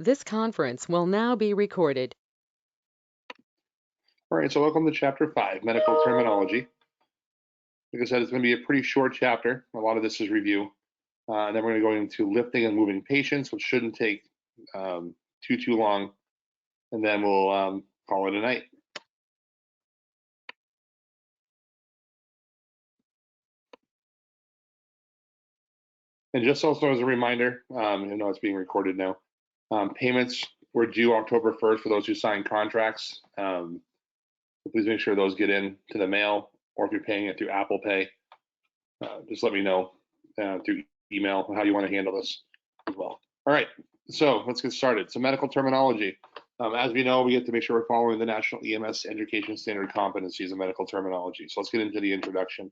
This conference will now be recorded. All right, so welcome to Chapter 5, Medical Terminology. Like I said, it's going to be a pretty short chapter. A lot of this is review. And then we're going to go into lifting and moving patients, which shouldn't take too long. And then we'll call it a night. And just also as a reminder, I know it's being recorded now, payments were due October 1st for those who signed contracts. Please make sure those get in to the mail, or if you're paying it through Apple Pay, just let me know through email how you want to handle this as well. All right, so let's get started. So medical terminology. As we know, we get to make sure we're following the National EMS Education Standard competencies of medical terminology. So let's get into the introduction.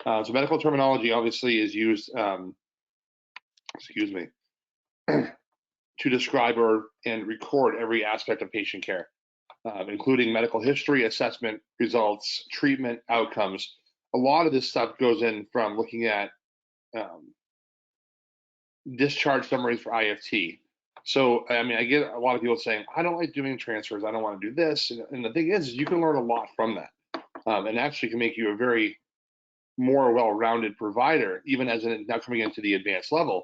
So medical terminology obviously is used, to describe and record every aspect of patient care, including medical history, assessment, results, treatment, outcomes. A lot of this stuff goes in from looking at discharge summaries for IFT. So, I mean, I get a lot of people saying, I don't like doing transfers. I don't want to do this. And the thing is you can learn a lot from that, and actually can make you a very more well-rounded provider, even as now coming into the advanced level,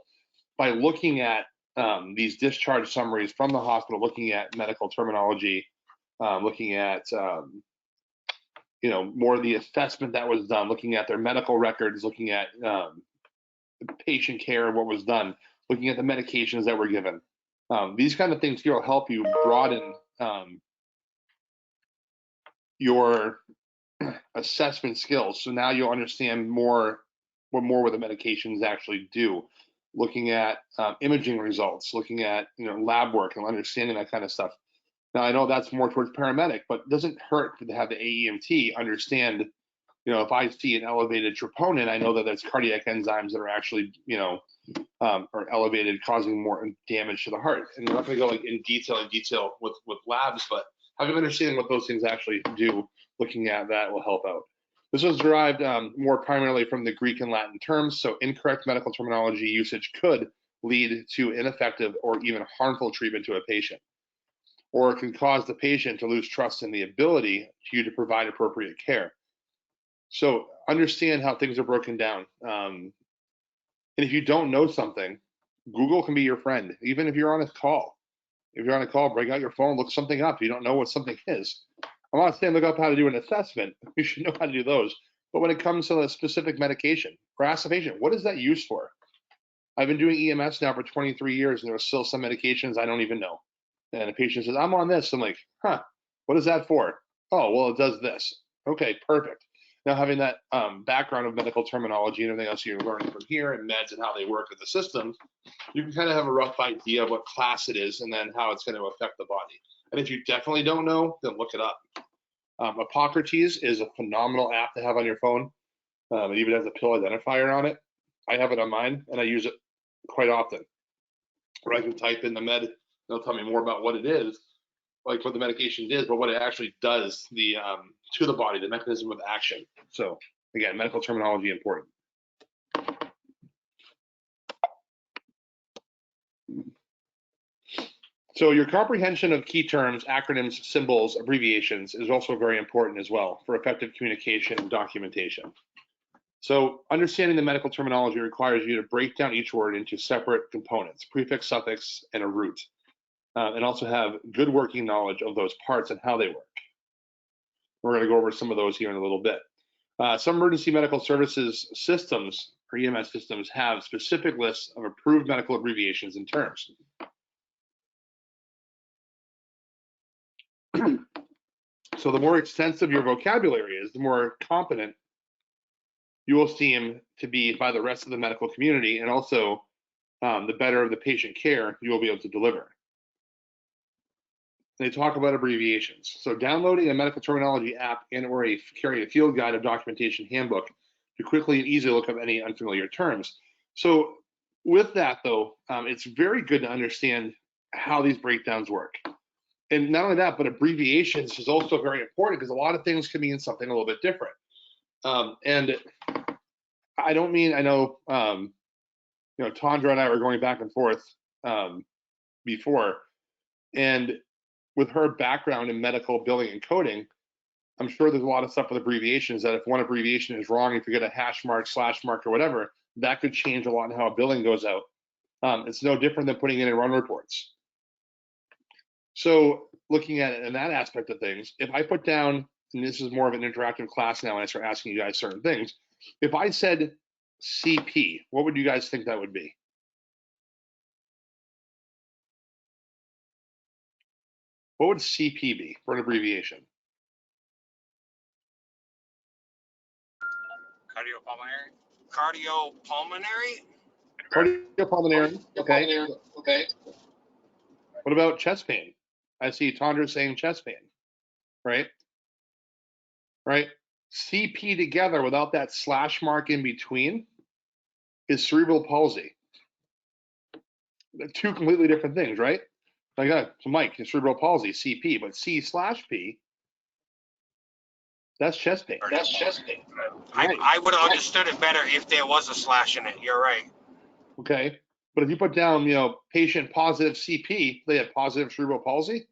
by looking at these discharge summaries from the hospital, looking at medical terminology, looking at more of the assessment that was done, looking at their medical records, looking at patient care, what was done, looking at the medications that were given. These kind of things here will help you broaden your assessment skills. So now you'll understand what the medications actually do. Looking at imaging results, looking at lab work and understanding that kind of stuff. Now I know that's more towards paramedic, but it doesn't hurt to have the AEMT understand. If I see an elevated troponin, I know that there's cardiac enzymes that are actually are elevated, causing more damage to the heart. And I'm not going to go like in detail with labs, but having understanding what those things actually do, looking at that will help out. This was derived more primarily from the Greek and Latin terms, so incorrect medical terminology usage could lead to ineffective or even harmful treatment to a patient, or it can cause the patient to lose trust in the ability to you to provide appropriate care. So understand how things are broken down. And if you don't know something, Google can be your friend, even if you're on a call. If you're on a call, bring out your phone, look something up. You don't know what something is. I'm not saying look up how to do an assessment. You should know how to do those. But when it comes to a specific medication, or ask the patient, what is that used for? I've been doing EMS now for 23 years, and there are still some medications I don't even know. And the patient says, I'm on this. I'm like, what is that for? Oh, well, it does this. Okay, perfect. Now, having that background of medical terminology and everything else you're learning from here and meds and how they work in the systems, you can kind of have a rough idea of what class it is and then how it's going to affect the body. And if you definitely don't know, then look it up. Hippocrates is a phenomenal app to have on your phone. It even has a pill identifier on it. I have it on mine, and I use it quite often. Where I can type in the med, they'll tell me more about what it is, like what the medication is, but what it actually does to the body, the mechanism of action. So again, medical terminology important. So your comprehension of key terms, acronyms, symbols, abbreviations is also very important as well for effective communication and documentation. So understanding the medical terminology requires you to break down each word into separate components, prefix, suffix, and a root, and also have good working knowledge of those parts and how they work. We're going to go over some of those here in a little bit. Some emergency medical services systems, or EMS systems, have specific lists of approved medical abbreviations and terms. So the more extensive your vocabulary is, the more competent you will seem to be by the rest of the medical community, and also the better of the patient care you will be able to deliver. They talk about abbreviations. So downloading a medical terminology app and or carry a field guide or documentation handbook to quickly and easily look up any unfamiliar terms. So with that though, it's very good to understand how these breakdowns work. And not only that, but abbreviations is also very important because a lot of things can mean something a little bit different. And I don't mean, I know, Tondra and I were going back and forth before. And with her background in medical billing and coding, I'm sure there's a lot of stuff with abbreviations that if one abbreviation is wrong, if you get a hash mark, slash mark, or whatever, that could change a lot in how a billing goes out. It's no different than putting it in run reports. So looking at it in that aspect of things, if I put down, and this is more of an interactive class now, and I start asking you guys certain things, if I said CP, what would you guys think that would be? What would CP be for an abbreviation? Cardiopulmonary? Cardiopulmonary. Okay. Okay. What about chest pain? I see Tondra saying chest pain, right? Right. CP together without that slash mark in between is cerebral palsy. They're two completely different things, right? Like that. So Mike, cerebral palsy, CP, but C/P, that's chest pain. That's chest pain. Right. I would have understood it better if there was a slash in it. You're right. Okay. But if you put down, patient positive CP, they have positive cerebral palsy,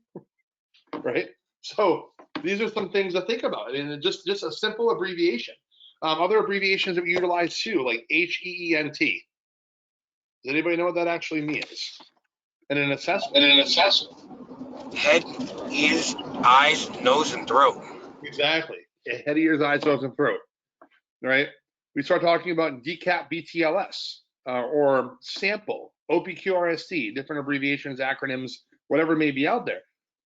right? So these are some things to think about. I mean, just a simple abbreviation. Other abbreviations that we utilize too, like HEENT. Does anybody know what that actually means? And an assessment. Head, ears, eyes, nose, and throat. Exactly. Head, ears, eyes, nose, and throat. Right? We start talking about DCAP BTLS or sample, OPQRST, different abbreviations, acronyms, whatever may be out there.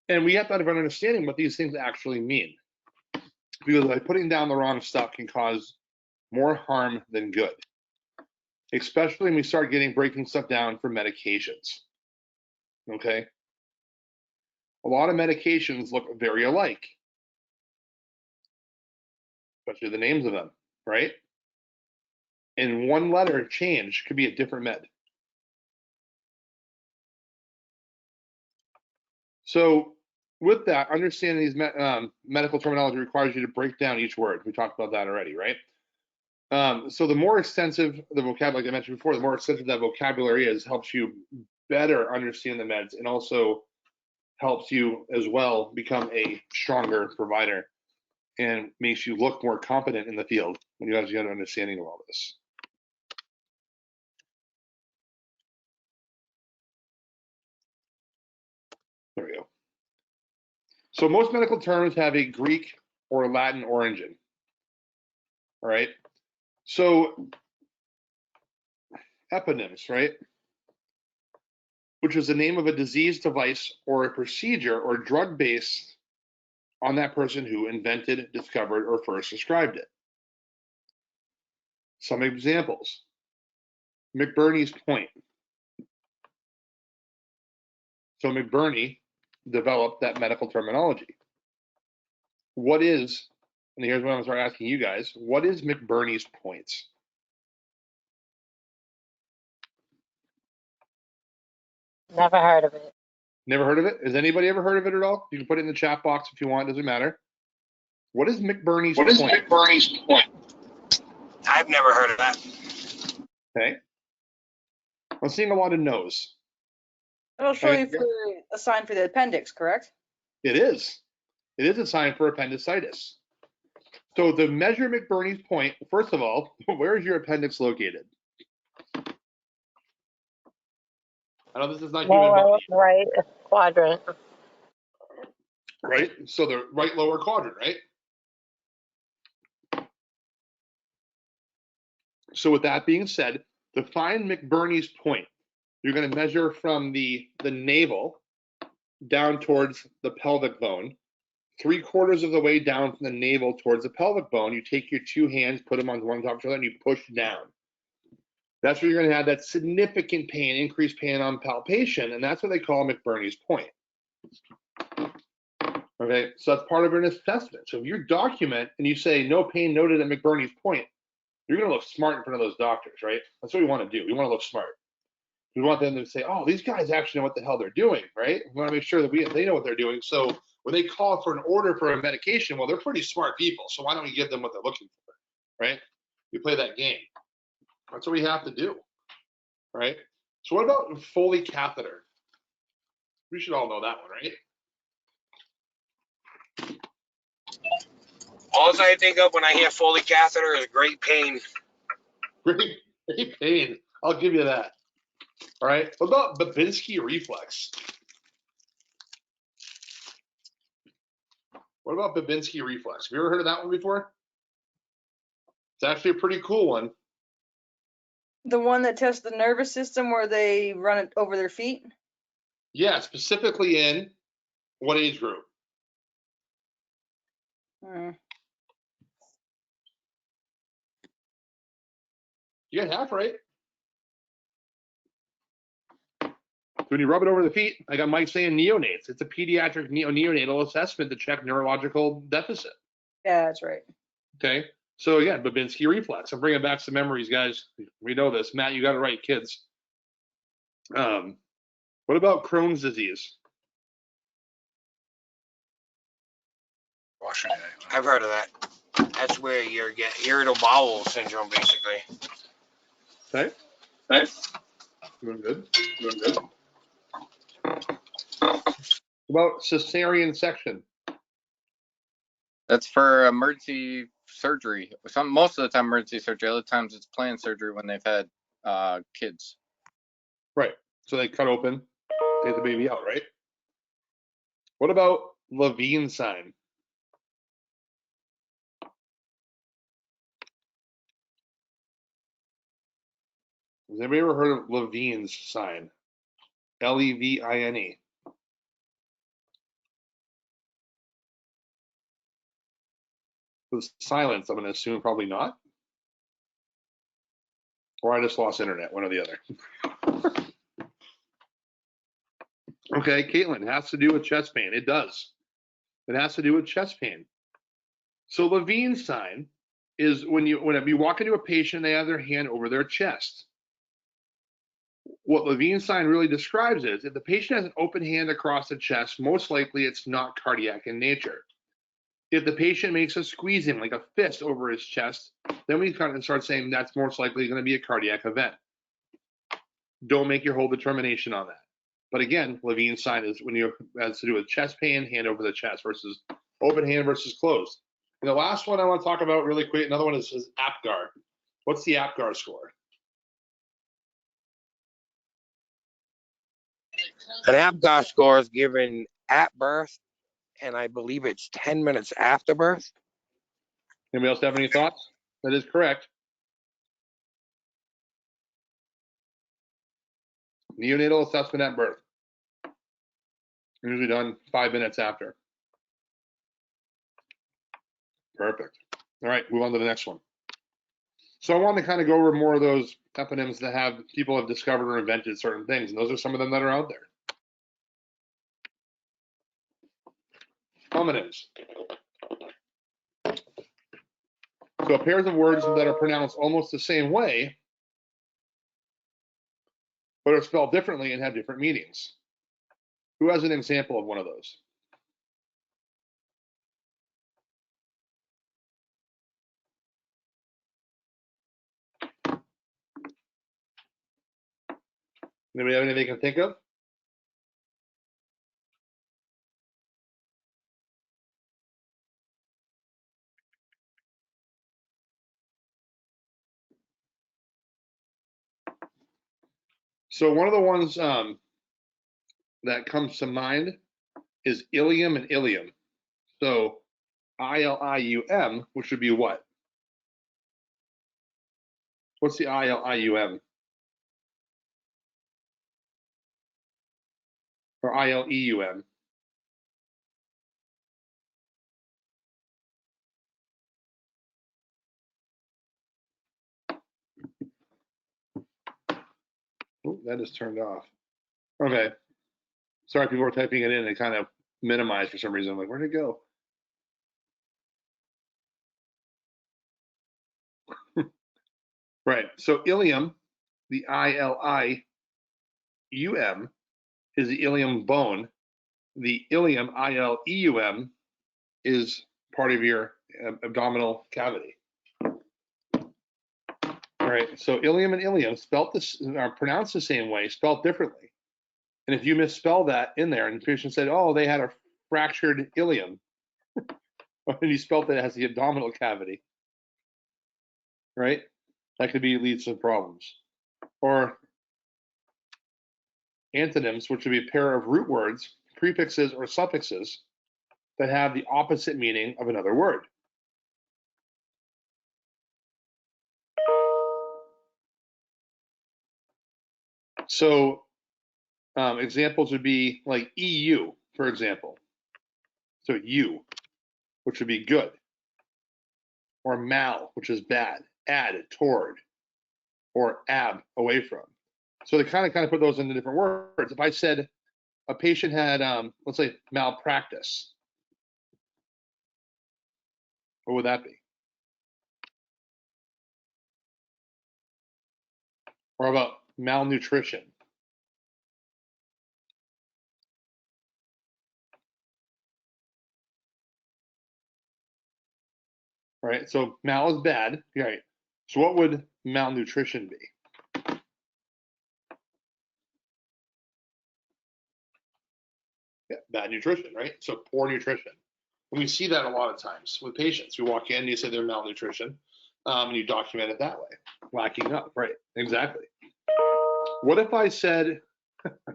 And we have to have an understanding what these things actually mean. Because by putting down the wrong stuff can cause more harm than good. Especially when we start breaking stuff down for medications. Okay? A lot of medications look very alike. Especially the names of them, right? And one letter change could be a different med. So with that, understanding these medical terminology requires you to break down each word. We talked about that already, right? So the more extensive the vocabulary, like I mentioned before, the more extensive that vocabulary is, helps you better understand the meds and also helps you as well become a stronger provider and makes you look more competent in the field when you actually have an understanding of all this. There we go. So most medical terms have a Greek or Latin origin. All right. So eponyms, right? Which is the name of a disease, device, or a procedure or drug based on that person who invented, discovered, or first described it. Some examples. McBurney's point. So McBurney developed that medical terminology. What is, and here's what I'm going to start asking you guys, what is McBurney's points? Never heard of it. Never heard of it? Has anybody ever heard of it at all? You can put it in the chat box if you want, doesn't matter. What is McBurney's point? What is McBurney's point? I've never heard of that. Okay. I'm seeing a lot of no's. It'll show you for a sign for the appendix, correct? It is. It is a sign for appendicitis. So to measure McBurney's point, first of all, where is your appendix located? I know this is not human body. Right quadrant. Right? So the right lower quadrant, right? So with that being said, to find McBurney's point, you're going to measure from the navel down towards the pelvic bone. 3/4 of the way down from the navel towards the pelvic bone, you take your two hands, put them on one top of each other, and you push down. That's where you're going to have that significant pain, increased pain on palpation, and that's what they call McBurney's point. Okay, so that's part of an assessment. So if you document and you say no pain noted at McBurney's point, you're going to look smart in front of those doctors, right? That's what we want to do. We want to look smart. We want them to say, oh, these guys actually know what the hell they're doing, right? We want to make sure that they know what they're doing. So when they call for an order for a medication, well, they're pretty smart people. So why don't we give them what they're looking for, right? We play that game. That's what we have to do, right? So what about Foley catheter? We should all know that one, right? All I think of when I hear Foley catheter is great pain. Great pain. I'll give you that. All right. What about Babinski Reflex? What about Babinski Reflex? Have you ever heard of that one before? It's actually a pretty cool one. The one that tests the nervous system where they run it over their feet? Yeah, specifically in what age group? You got half right. So when you rub it over the feet, I got Mike saying neonates. It's a pediatric neonatal assessment to check neurological deficit. Yeah, that's right. Okay. So again, Babinski Reflex. I'm bringing back some memories, guys. We know this. Matt, you got it right, kids. What about Crohn's disease? I've heard of that. That's where you get irritable bowel syndrome, basically. Okay. Okay. Doing good. Doing good. What about cesarean section? That's for emergency surgery. Most of the time emergency surgery. Other times it's planned surgery when they've had kids. Right. So they cut open, take the baby out, right? What about Levine sign? Has anybody ever heard of Levine's sign? Levine. With silence, I'm going to assume probably not. Or I just lost internet, one or the other. Okay, Caitlin, it has to do with chest pain. It does. It has to do with chest pain. So Levine's sign is whenever you walk into a patient, they have their hand over their chest. What Levine's sign really describes is if the patient has an open hand across the chest, most likely it's not cardiac in nature. If the patient makes a squeezing, like a fist over his chest, then we kind of start saying that's most likely going to be a cardiac event. Don't make your whole determination on that. But again, Levine's sign is when you has to do with chest pain, hand over the chest versus open hand versus closed. And the last one I want to talk about really quick, another one is APGAR. What's the APGAR score? An APGAR score is given at birth, and I believe it's 10 minutes after birth. Anybody else have any thoughts? That is correct. Neonatal assessment at birth. Usually done 5 minutes after. Perfect. All right, move on to the next one. So I want to kind of go over more of those eponyms that people have discovered or invented certain things, and those are some of them that are out there. Homonyms. So pairs of words that are pronounced almost the same way, but are spelled differently and have different meanings. Who has an example of one of those? Anybody have anything they can think of? So one of the ones that comes to mind is Ilium and Ilium. So ILIUM, which would be what? What's the ILIUM? Or ILEUM? Oh, that is turned off. Okay. Sorry, people were typing it in and it kind of minimized for some reason. I'm like, where'd it go? Right. So ilium, the ILIUM, is the ilium bone. The ilium, ILEUM, is part of your abdominal cavity. All right. So ilium and ilium, spelt this, are pronounced the same way, spelled differently. And if you misspell that in there and the patient said, oh, they had a fractured ilium, and you spelled it as the abdominal cavity, right? That could lead to some problems. Or antonyms, which would be a pair of root words, prefixes, or suffixes that have the opposite meaning of another word. So examples would be like EU, for example. So U, which would be good. Or mal, which is bad. Ad, toward. Or ab, away from. So they kind of put those into different words. If I said a patient had, let's say, malpractice, what would that be? Or about malnutrition? Right, so mal is bad, right? So what would malnutrition be? Yeah, bad nutrition, right? So poor nutrition. And we see that a lot of times with patients. We walk in, you say they're malnutrition, and you document it that way. Lacking up, right? Exactly. What if I said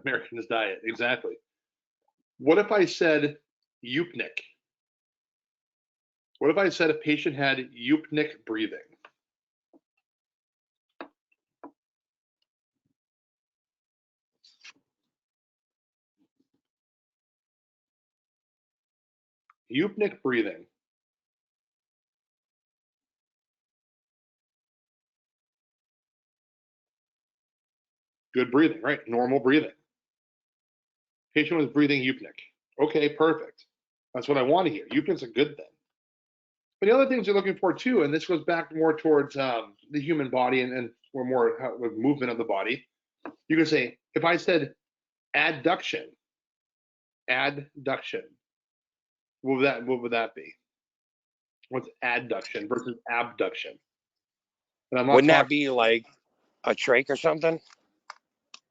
American's diet? Exactly. What if I said eupnic? What if I said a patient had eupnic breathing? Eupnic breathing. Good breathing, right? Normal breathing. Patient was breathing eupnic. Okay, perfect. That's what I want to hear. Eupnic's a good thing. But the other things you're looking for too, and this goes back more towards the human body and or more with movement of the body. You can say, if I said adduction, what would that be? What's adduction versus abduction? And I'm not Wouldn't that talking. be like a trach or something?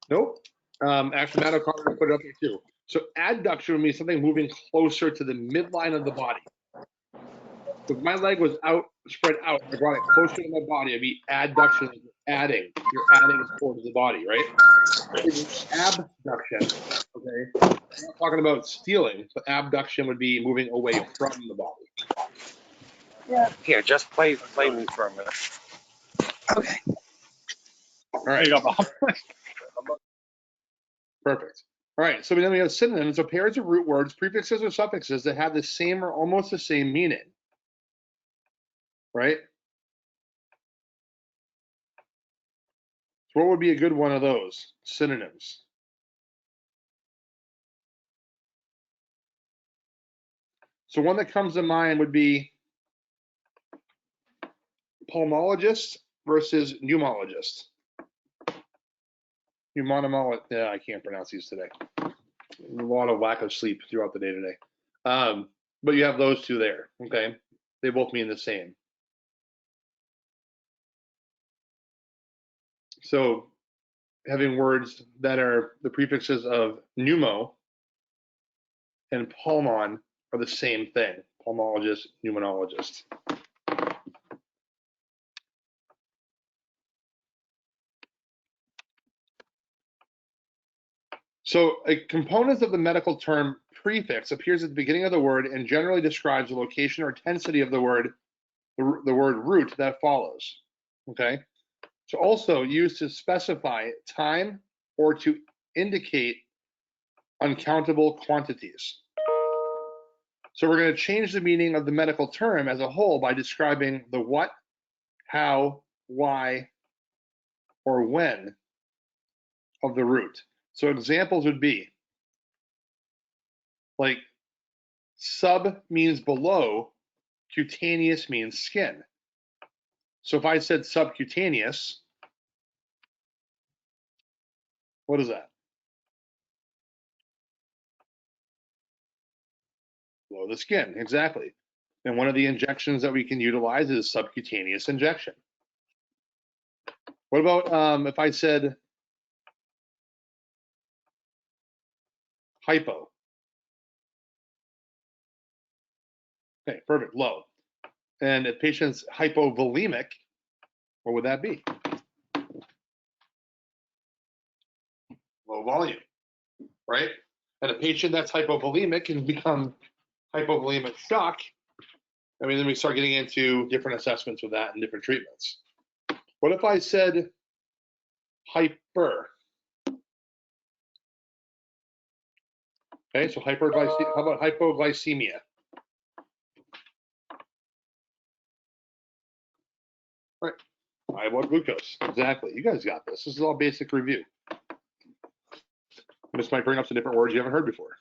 Nope. Actually, Matt O'Connor put it up there too. So adduction would mean something moving closer to the midline of the body. So if my leg was spread out, I brought it closer to my body, it'd be adduction. Adding. You're adding it towards the body, right? Abduction. Okay. I'm not talking about stealing, but abduction would be moving away from the body. Yeah. Here, just play me for a minute. Okay. All right. Perfect. All right. So then we have synonyms. So pairs of root words, prefixes, or suffixes that have the same or almost the same meaning. Right? So what would be a good one of those synonyms? So one that comes to mind would be pulmonologist versus pneumologist. Pneumonologist. Yeah, I can't pronounce these today. A lot of lack of sleep throughout the day today. But you have those two there. Okay, they both mean the same. So having words that are the prefixes of pneumo and pulmon are the same thing. Pulmonologist, pneumonologist. So a component of the medical term prefix appears at the beginning of the word and generally describes the location or intensity of the word root that follows. Okay. So also used to specify time or to indicate uncountable quantities. So we're going to change the meaning of the medical term as a whole by describing the what, how, why, or when of the root. So examples would be like sub means below, cutaneous means skin. So if I said subcutaneous, what is that? Below the skin, exactly. And one of the injections that we can utilize is subcutaneous injection. What about if I said Hypo. Okay, perfect, low. And if patient's hypovolemic, what would that be? Low volume, right? And a patient that's hypovolemic can become hypovolemic shock. I mean, then we start getting into different assessments with that and different treatments. What if I said hyper? Okay, so hyperglycemia. How about hypoglycemia? Right. High blood glucose. Exactly. You guys got this. This is all basic review. This might bring up some different words you haven't heard before.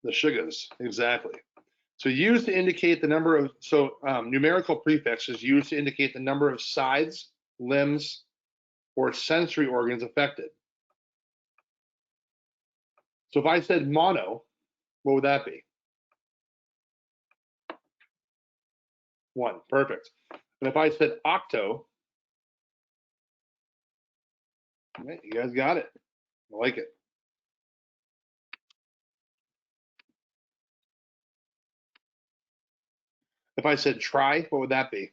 The sugars. Exactly. So used to indicate the number of, numerical prefix is used to indicate the number of sides, limbs, or sensory organs affected. So if I said mono, what would that be? 1. Perfect. And if I said octo, right, you guys got it. I like it. If I said tri, what would that be?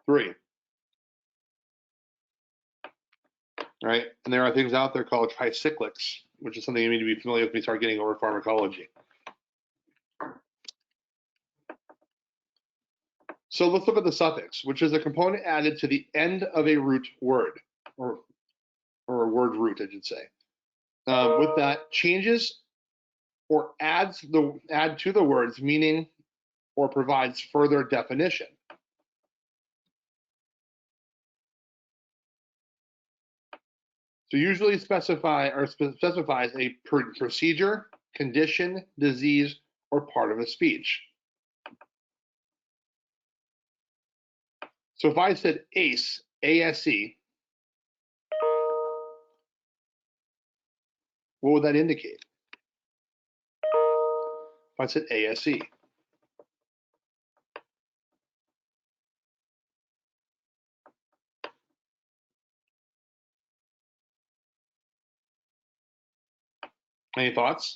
3. Right? And there are things out there called tricyclics, which is something you need to be familiar with when you start getting over pharmacology. So let's look at the suffix, which is a component added to the end of a root word, or a word root, I should say. With that, changes or add to the word's meaning or provides further definition. So usually specifies a procedure, condition, disease, or part of a speech. So if I said ACE, ASE, what would that indicate? If I said ASE. Any thoughts?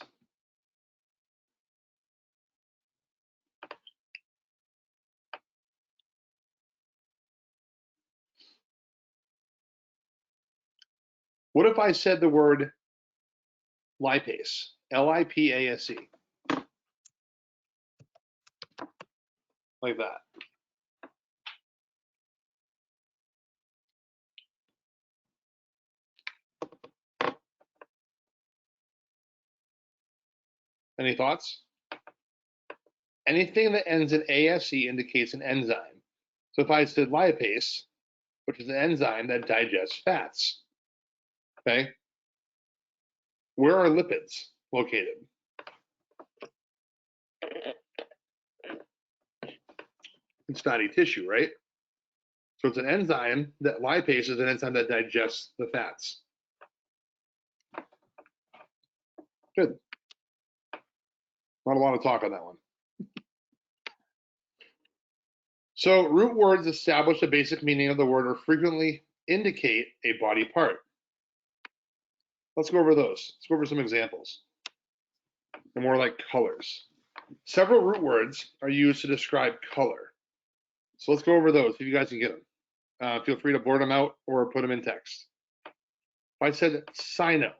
What if I said the word lipase, Lipase, like that? Any thoughts? Anything that ends in ASE indicates an enzyme. So if I said lipase, which is an enzyme that digests fats, okay? Where are lipids located? It's fatty tissue, right? So it's an enzyme that lipase is an enzyme that digests the fats. Good. Not a lot of talk on that one. So root words establish the basic meaning of the word or frequently indicate a body part. Let's go over those. Let's go over some examples. They're more like colors. Several root words are used to describe color. So let's go over those, if you guys can get them. Feel free to blurt them out or put them in text. If I said cyno,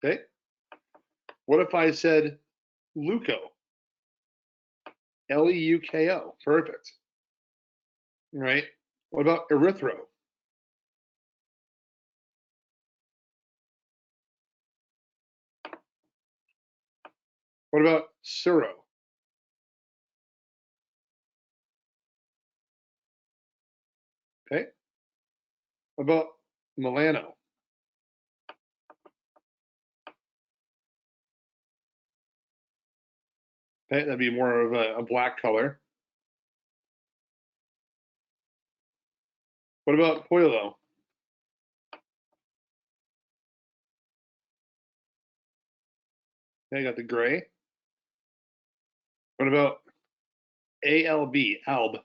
okay? What if I said leuco? Leuko, perfect. Right? What about erythro? What about suro? Okay. What about melano? Okay, that'd be more of a black color. What about poilo? Okay, I got the gray. What about ALB, alb? It's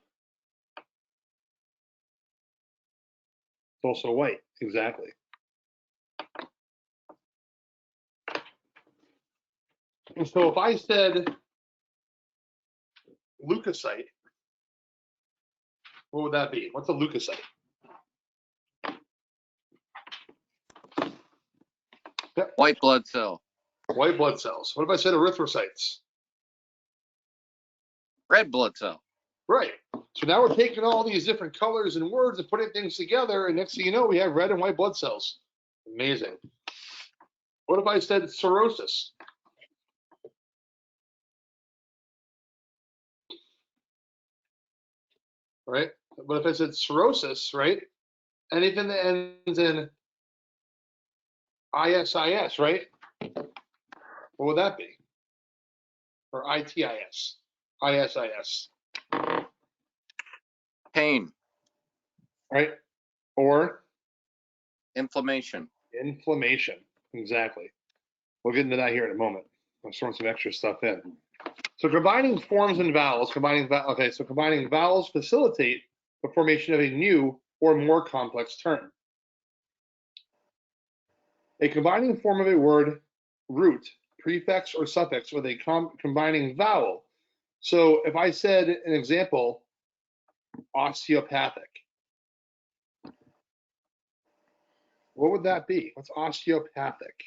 also white, exactly. So if I said leukocyte, what would that be? What's a leukocyte? White blood cell. White blood cells. What if I said erythrocytes? Red blood cell. Right. So now we're taking all these different colors and words and putting things together, and next thing you know, we have red and white blood cells. Amazing. What if I said cirrhosis? Right? But if I said cirrhosis, right? Anything that ends in ISIS, right? What would that be? Or ITIS, ISIS, Pain. right? Or Inflammation. inflammation. Exactly. We'll get into that here in a moment. I'm throwing some extra stuff in. So combining forms and vowels, combining vowels facilitate the formation of a new or more complex term. A combining form of a word, root, prefix, or suffix with a combining vowel. So if I said an example, osteopathic, what would that be? What's osteopathic?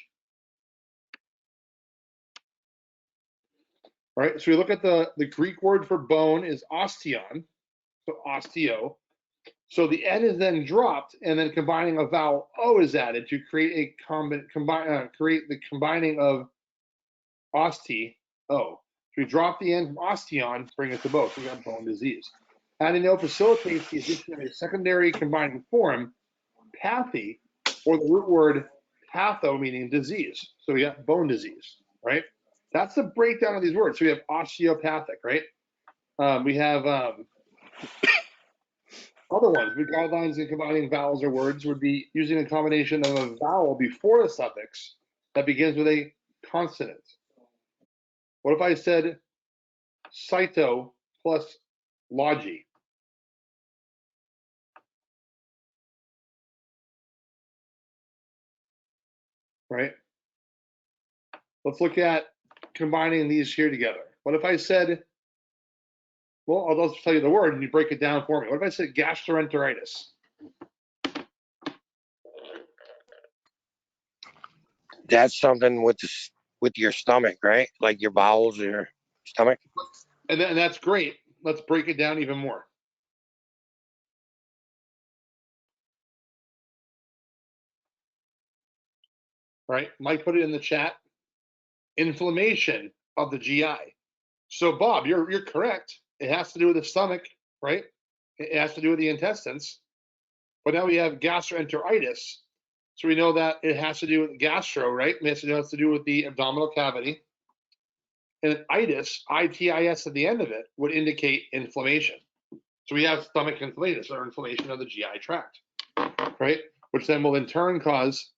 All right, so we look at the Greek word for bone is osteon, so osteo. So the N is then dropped, and then combining a vowel O is added to create a create the combining of osteo. So we drop the N from osteon, bring it to bone. So we got bone disease. Adding O facilitates the addition of a secondary combining form, pathy, or the root word patho, meaning disease. So we got bone disease, right? That's the breakdown of these words. So we have osteopathic, right? We have other ones. The guidelines in combining vowels or words would be using a combination of a vowel before a suffix that begins with a consonant. What if I said cyto plus logi? Right? Let's look at combining these here together. What if I said, well, I'll just tell you the word and you break it down for me. What if I said gastroenteritis? That's something with your stomach, right? Like your bowels or your stomach. And that's great. Let's break it down even more. Right? Mike put it in the chat. Inflammation of the GI. So Bob, you're correct. It has to do with the stomach, right? It has to do with the intestines. But now we have gastroenteritis. So we know that it has to do with gastro, right? It has to do with the abdominal cavity. And itis, ITIS at the end of it, would indicate inflammation. So we have stomach inflammation, or inflammation of the GI tract, right? Which then will in turn cause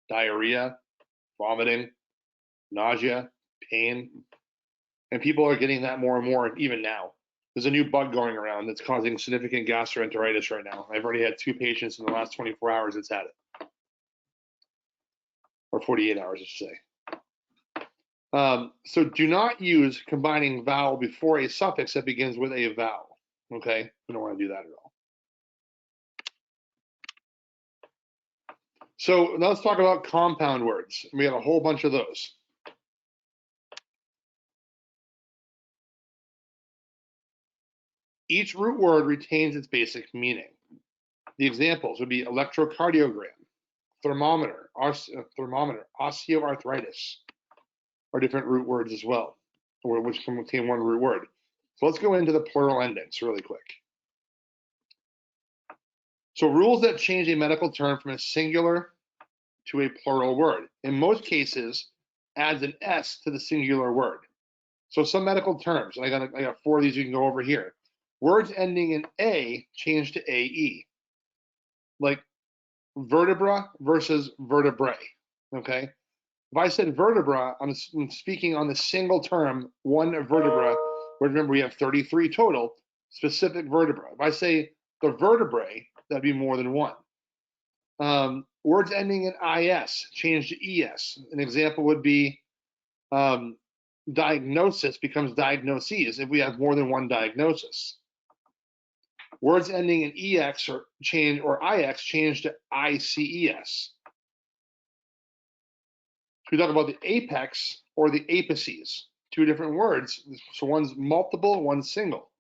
diarrhea, vomiting, nausea, pain. And people are getting that more and more even now. There's a new bug going around that's causing significant gastroenteritis right now. I've already had 2 patients in the last 24 hours that's had it. Or 48 hours, I should say. So do not use combining vowel before a suffix that begins with a vowel. Okay? We don't want to do that at all. So now let's talk about compound words. We have a whole bunch of those. Each root word retains its basic meaning. The examples would be electrocardiogram, thermometer, osteoarthritis, are different root words as well, which contain one root word. So let's go into the plural endings really quick. So rules that change a medical term from a singular to a plural word. In most cases, adds an S to the singular word. So some medical terms, and I got 4 of these you can go over here. Words ending in A change to AE. Like vertebra versus vertebrae, okay? If I said vertebra, I'm speaking on the single term, one vertebra. Remember, we have 33 total, specific vertebra. If I say the vertebrae, that'd be more than one. Words ending in IS change to ES. An example would be diagnosis becomes diagnoses if we have more than one diagnosis. Words ending in EX or IX change to ICES. So we talk about the apex or the apices, two different words. So one's multiple, one's single.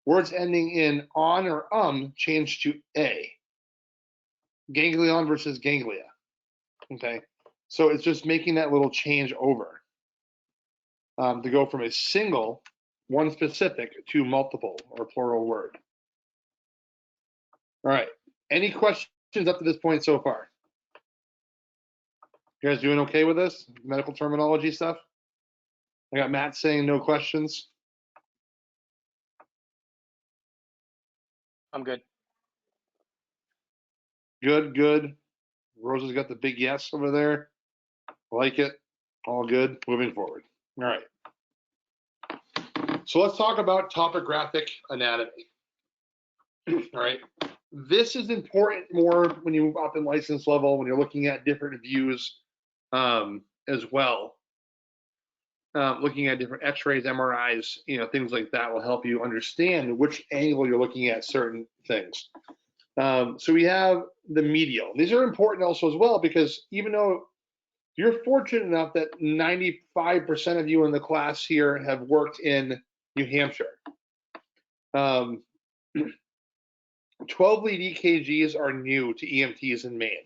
Words ending in on or change to A. Ganglion versus ganglia. Okay, so it's just making that little change over to go from a single, one specific, to multiple or plural word. All right, any questions up to this point so far? You guys doing okay with this medical terminology stuff? I got Matt saying no questions. I'm good. Good, good. Rosa's got the big yes over there. Like it. All good. Moving forward. All right. So let's talk about topographic anatomy. All right. This is important more when you move up in license level, when you're looking at different views as well. Looking at different x-rays, MRIs, things like that will help you understand which angle you're looking at certain things. So we have the medial. These are important also as well, because even though you're fortunate enough that 95% of you in the class here have worked in New Hampshire. 12-lead EKGs are new to EMTs in Maine,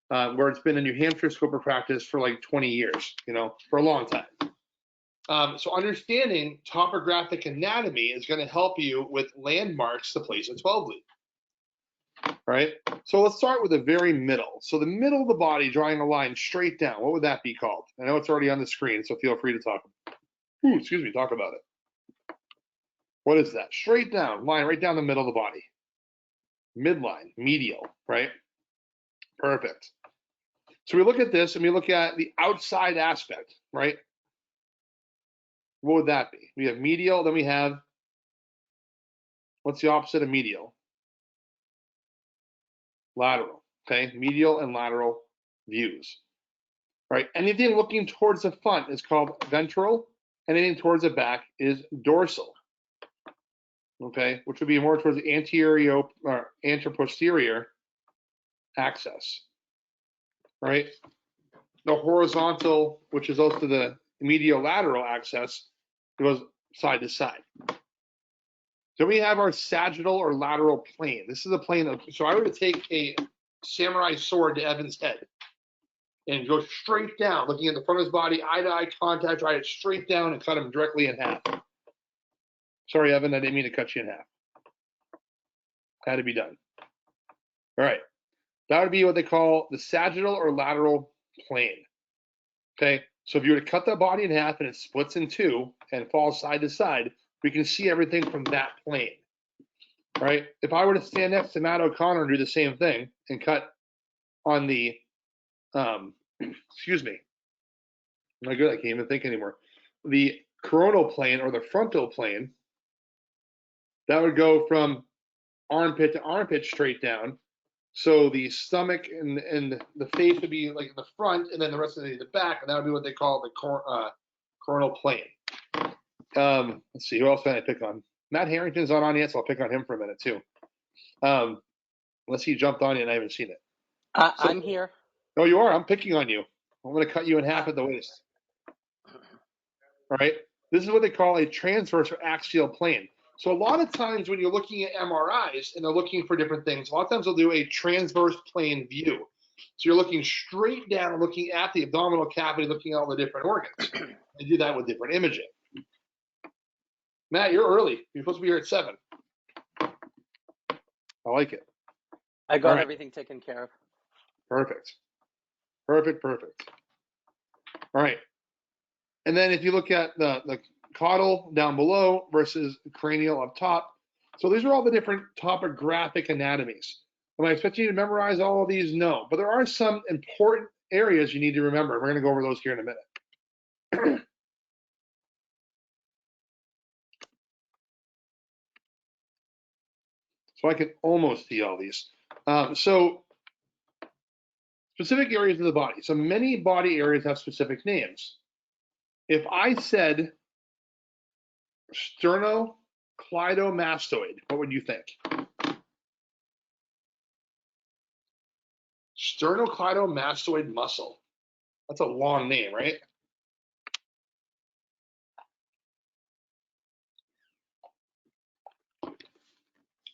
where it's been a New Hampshire scope of practice for like 20 years, for a long time. So understanding topographic anatomy is going to help you with landmarks to place a 12-lead. Right? So let's start with the very middle. So the middle of the body, drawing a line straight down, what would that be called? I know it's already on the screen, so feel free to talk about it. What is that? Straight down, line right down the middle of the body. Midline, medial, right? Perfect. So we look at this and we look at the outside aspect, right? What would that be? We have medial, then we have, what's the opposite of medial? Lateral, okay? Medial and lateral views, right? Anything looking towards the front is called ventral. Anything towards the back is dorsal, okay? Which would be more towards the anterior or anteroposterior axis, right? The horizontal, which is also the medial-lateral axis, goes side to side. Then we have our sagittal or lateral plane. This is a plane of, so I were to take a samurai sword to Evan's head and go straight down, looking at the front of his body, eye-to-eye contact, right straight down and cut him directly in half. Sorry, Evan, I didn't mean to cut you in half. Had to be done. All right. That would be what they call the sagittal or lateral plane. Okay, so if you were to cut the body in half and it splits in two and falls side to side, we can see everything from that plane, right? If I were to stand next to Matt O'Connor and do the same thing and cut on the, excuse me, I'm not good, I can't even think anymore. The coronal plane or the frontal plane, that would go from armpit to armpit straight down. So the stomach and the face would be like the front, and then the rest of the back, and that would be what they call the coronal plane. Let's see, who else can I pick on? Matt Harrington's not on yet, so I'll pick on him for a minute too. Unless he jumped on you and I haven't seen it. I'm here. Oh, you are? I'm picking on you. I'm going to cut you in half at the waist. All right? This is what they call a transverse or axial plane. So a lot of times when you're looking at MRIs and they're looking for different things, a lot of times they'll do a transverse plane view. So you're looking straight down, looking at the abdominal cavity, looking at all the different organs. They do that with different imaging. Matt, you're early. You're supposed to be here at 7. I like it. I got everything taken care of. Perfect. Perfect, perfect. All right. And then if you look at the caudal down below versus cranial up top. So these are all the different topographic anatomies. Am I expecting you to memorize all of these? No. But there are some important areas you need to remember. We're going to go over those here in a minute. So I can almost see all these. So specific areas of the body. So many body areas have specific names. If I said sternocleidomastoid, what would you think? Sternocleidomastoid muscle. That's a long name, right?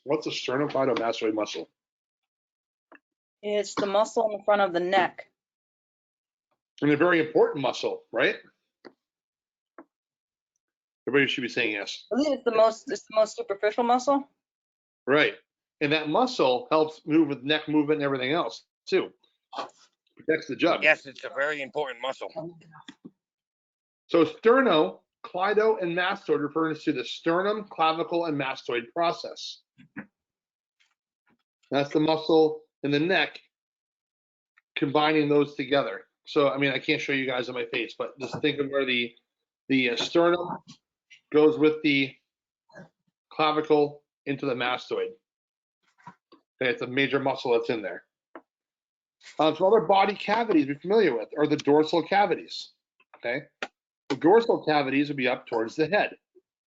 What's a sternocleidomastoid muscle? It's the muscle in the front of the neck. And a very important muscle, right? Everybody should be saying yes. I believe it's the most superficial muscle. Right. And that muscle helps move with neck movement and everything else too. Protects the jug. Yes, it's a very important muscle. So sterno, clido, and mastoid refers to the sternum, clavicle, and mastoid process. That's the muscle in the neck combining those together. So, I mean, I can't show you guys on my face, but just think of where the sternum goes with the clavicle into the mastoid. Okay, it's a major muscle that's in there. Some other body cavities we're familiar with are the dorsal cavities. Okay, the dorsal cavities would be up towards the head.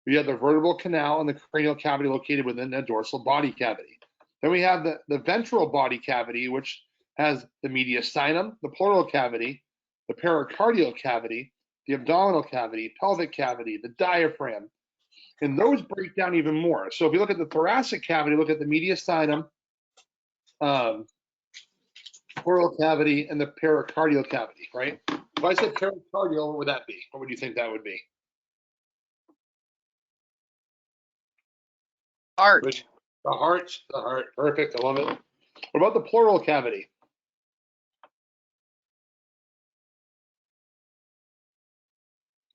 We have the vertebral canal and the cranial cavity located within the dorsal body cavity. Then we have the ventral body cavity, which has the mediastinum, the pleural cavity, the pericardial cavity, the abdominal cavity, pelvic cavity, the diaphragm, and those break down even more. So if you look at the thoracic cavity, look at the mediastinum, pleural cavity, and the pericardial cavity, right? If I said pericardial, what would that be? What would you think that would be? Heart. The heart, perfect, I love it. What about the pleural cavity?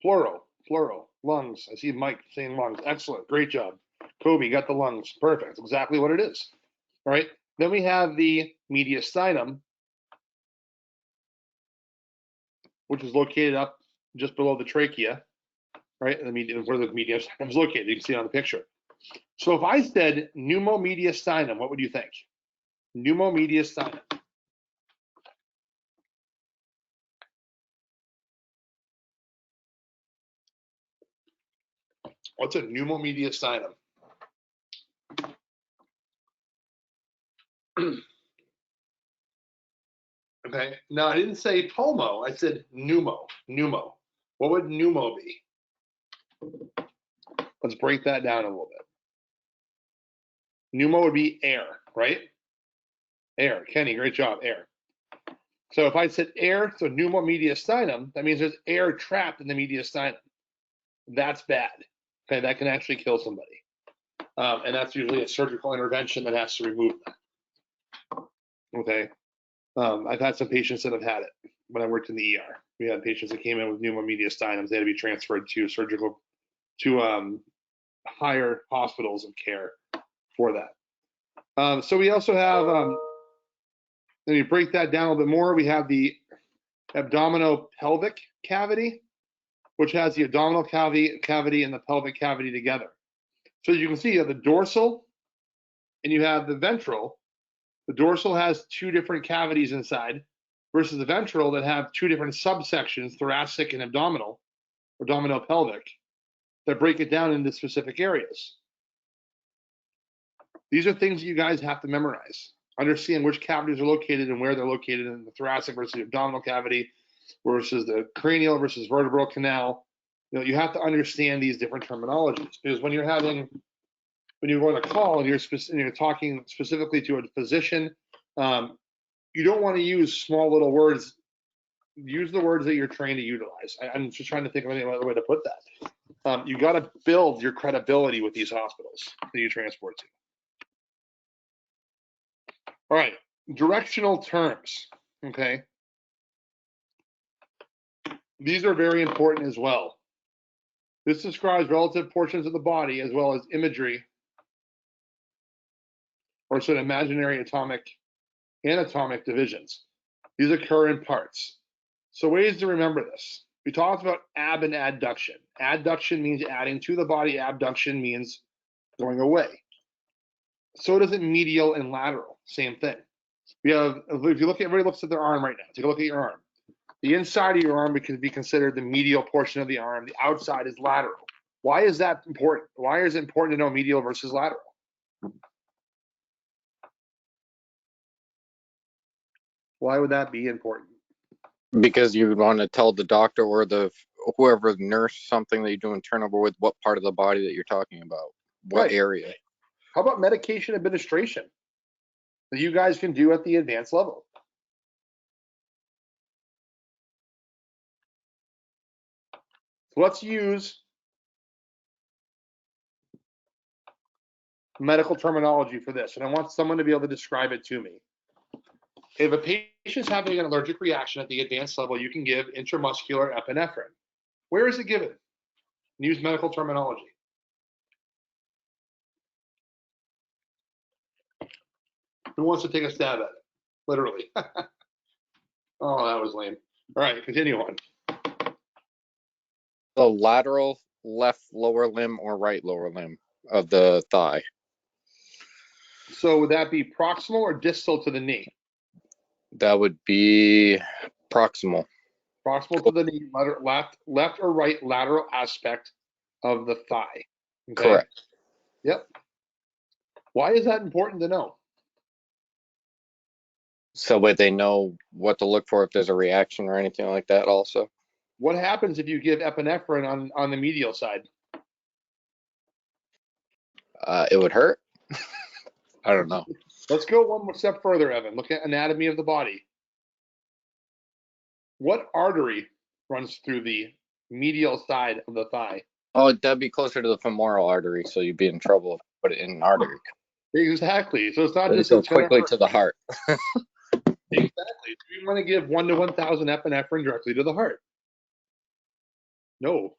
Pleural, lungs. I see Mike saying lungs. Excellent, great job. Kobe got the lungs, perfect, exactly what it is. All right, then we have the mediastinum, which is located up just below the trachea, right? Where the mediastinum is located, you can see it on the picture. So if I said pneumomediastinum, what would you think? Pneumomediastinum. What's a pneumomediastinum? Okay, now I didn't say pulmo, I said pneumo. What would pneumo be? Let's break that down a little bit. Pneumo would be air, right? Air. Kenny, great job, air. So if I said air, so pneumomediastinum, that means there's air trapped in the mediastinum. That's bad. Okay, that can actually kill somebody. And that's usually a surgical intervention that has to remove that. Okay. I've had some patients that have had it when I worked in the ER. We had patients that came in with pneumomediastinoms. They had to be transferred to higher hospitals of care for that. So we also have, then you break that down a little bit more, we have the abdominopelvic cavity, which has the abdominal cavity and the pelvic cavity together. So you can see you have the dorsal and you have the ventral. The dorsal has two different cavities inside versus the ventral that have two different subsections, thoracic and abdominal pelvic, that break it down into specific areas. These are things that you guys have to memorize. Understand which cavities are located and where they're located in the thoracic versus the abdominal cavity versus the cranial versus vertebral canal. You have to understand these different terminologies, because when you're going to call and you're talking specifically to a physician, you don't want to use small little words. Use the words that you're trained to utilize. I'm just trying to think of any other way to put that. You got to build your credibility with these hospitals that you transport to. All right, directional terms, okay? These are very important as well. This describes relative portions of the body as well as imagery, or sort of imaginary anatomic divisions. These occur in parts. So ways to remember this. We talked about ab and adduction. Adduction means adding to the body. Abduction means going away. So does it medial and lateral, same thing. We have, if you look at, everybody looks at their arm right now. Take a look at your arm. The inside of your arm can be considered the medial portion of the arm. The outside is lateral. Why is that important? Why is it important to know medial versus lateral? Why would that be important? Because you would want to tell the doctor or whoever nurse something that you're doing turnover with what part of the body that you're talking about, what Right. area. How about medication administration that you guys can do at the advanced level? So let's use medical terminology for this, and I want someone to be able to describe it to me. If a patient's having an allergic reaction at the advanced level, you can give intramuscular epinephrine. Where is it given? Use medical terminology. Who wants to take a stab at it? Literally. Oh, that was lame. All right, continue on. The lateral left lower limb or right lower limb of the thigh. So would that be proximal or distal to the knee? That would be proximal. Proximal to the knee, left or right lateral aspect of the thigh. Okay? Correct. Yep. Why is that important to know? So that they know what to look for if there's a reaction or anything like that also. What happens if you give epinephrine on the medial side? It would hurt. I don't know. Let's go one more step further, Evan. Look at anatomy of the body. What artery runs through the medial side of the thigh? Oh, that'd be closer to the femoral artery, so you'd be in trouble if you put it in an artery. Exactly. So it's not But just it goes quickly to the heart. Exactly. Do you want to give 1 to 1,000 epinephrine directly to the heart? No.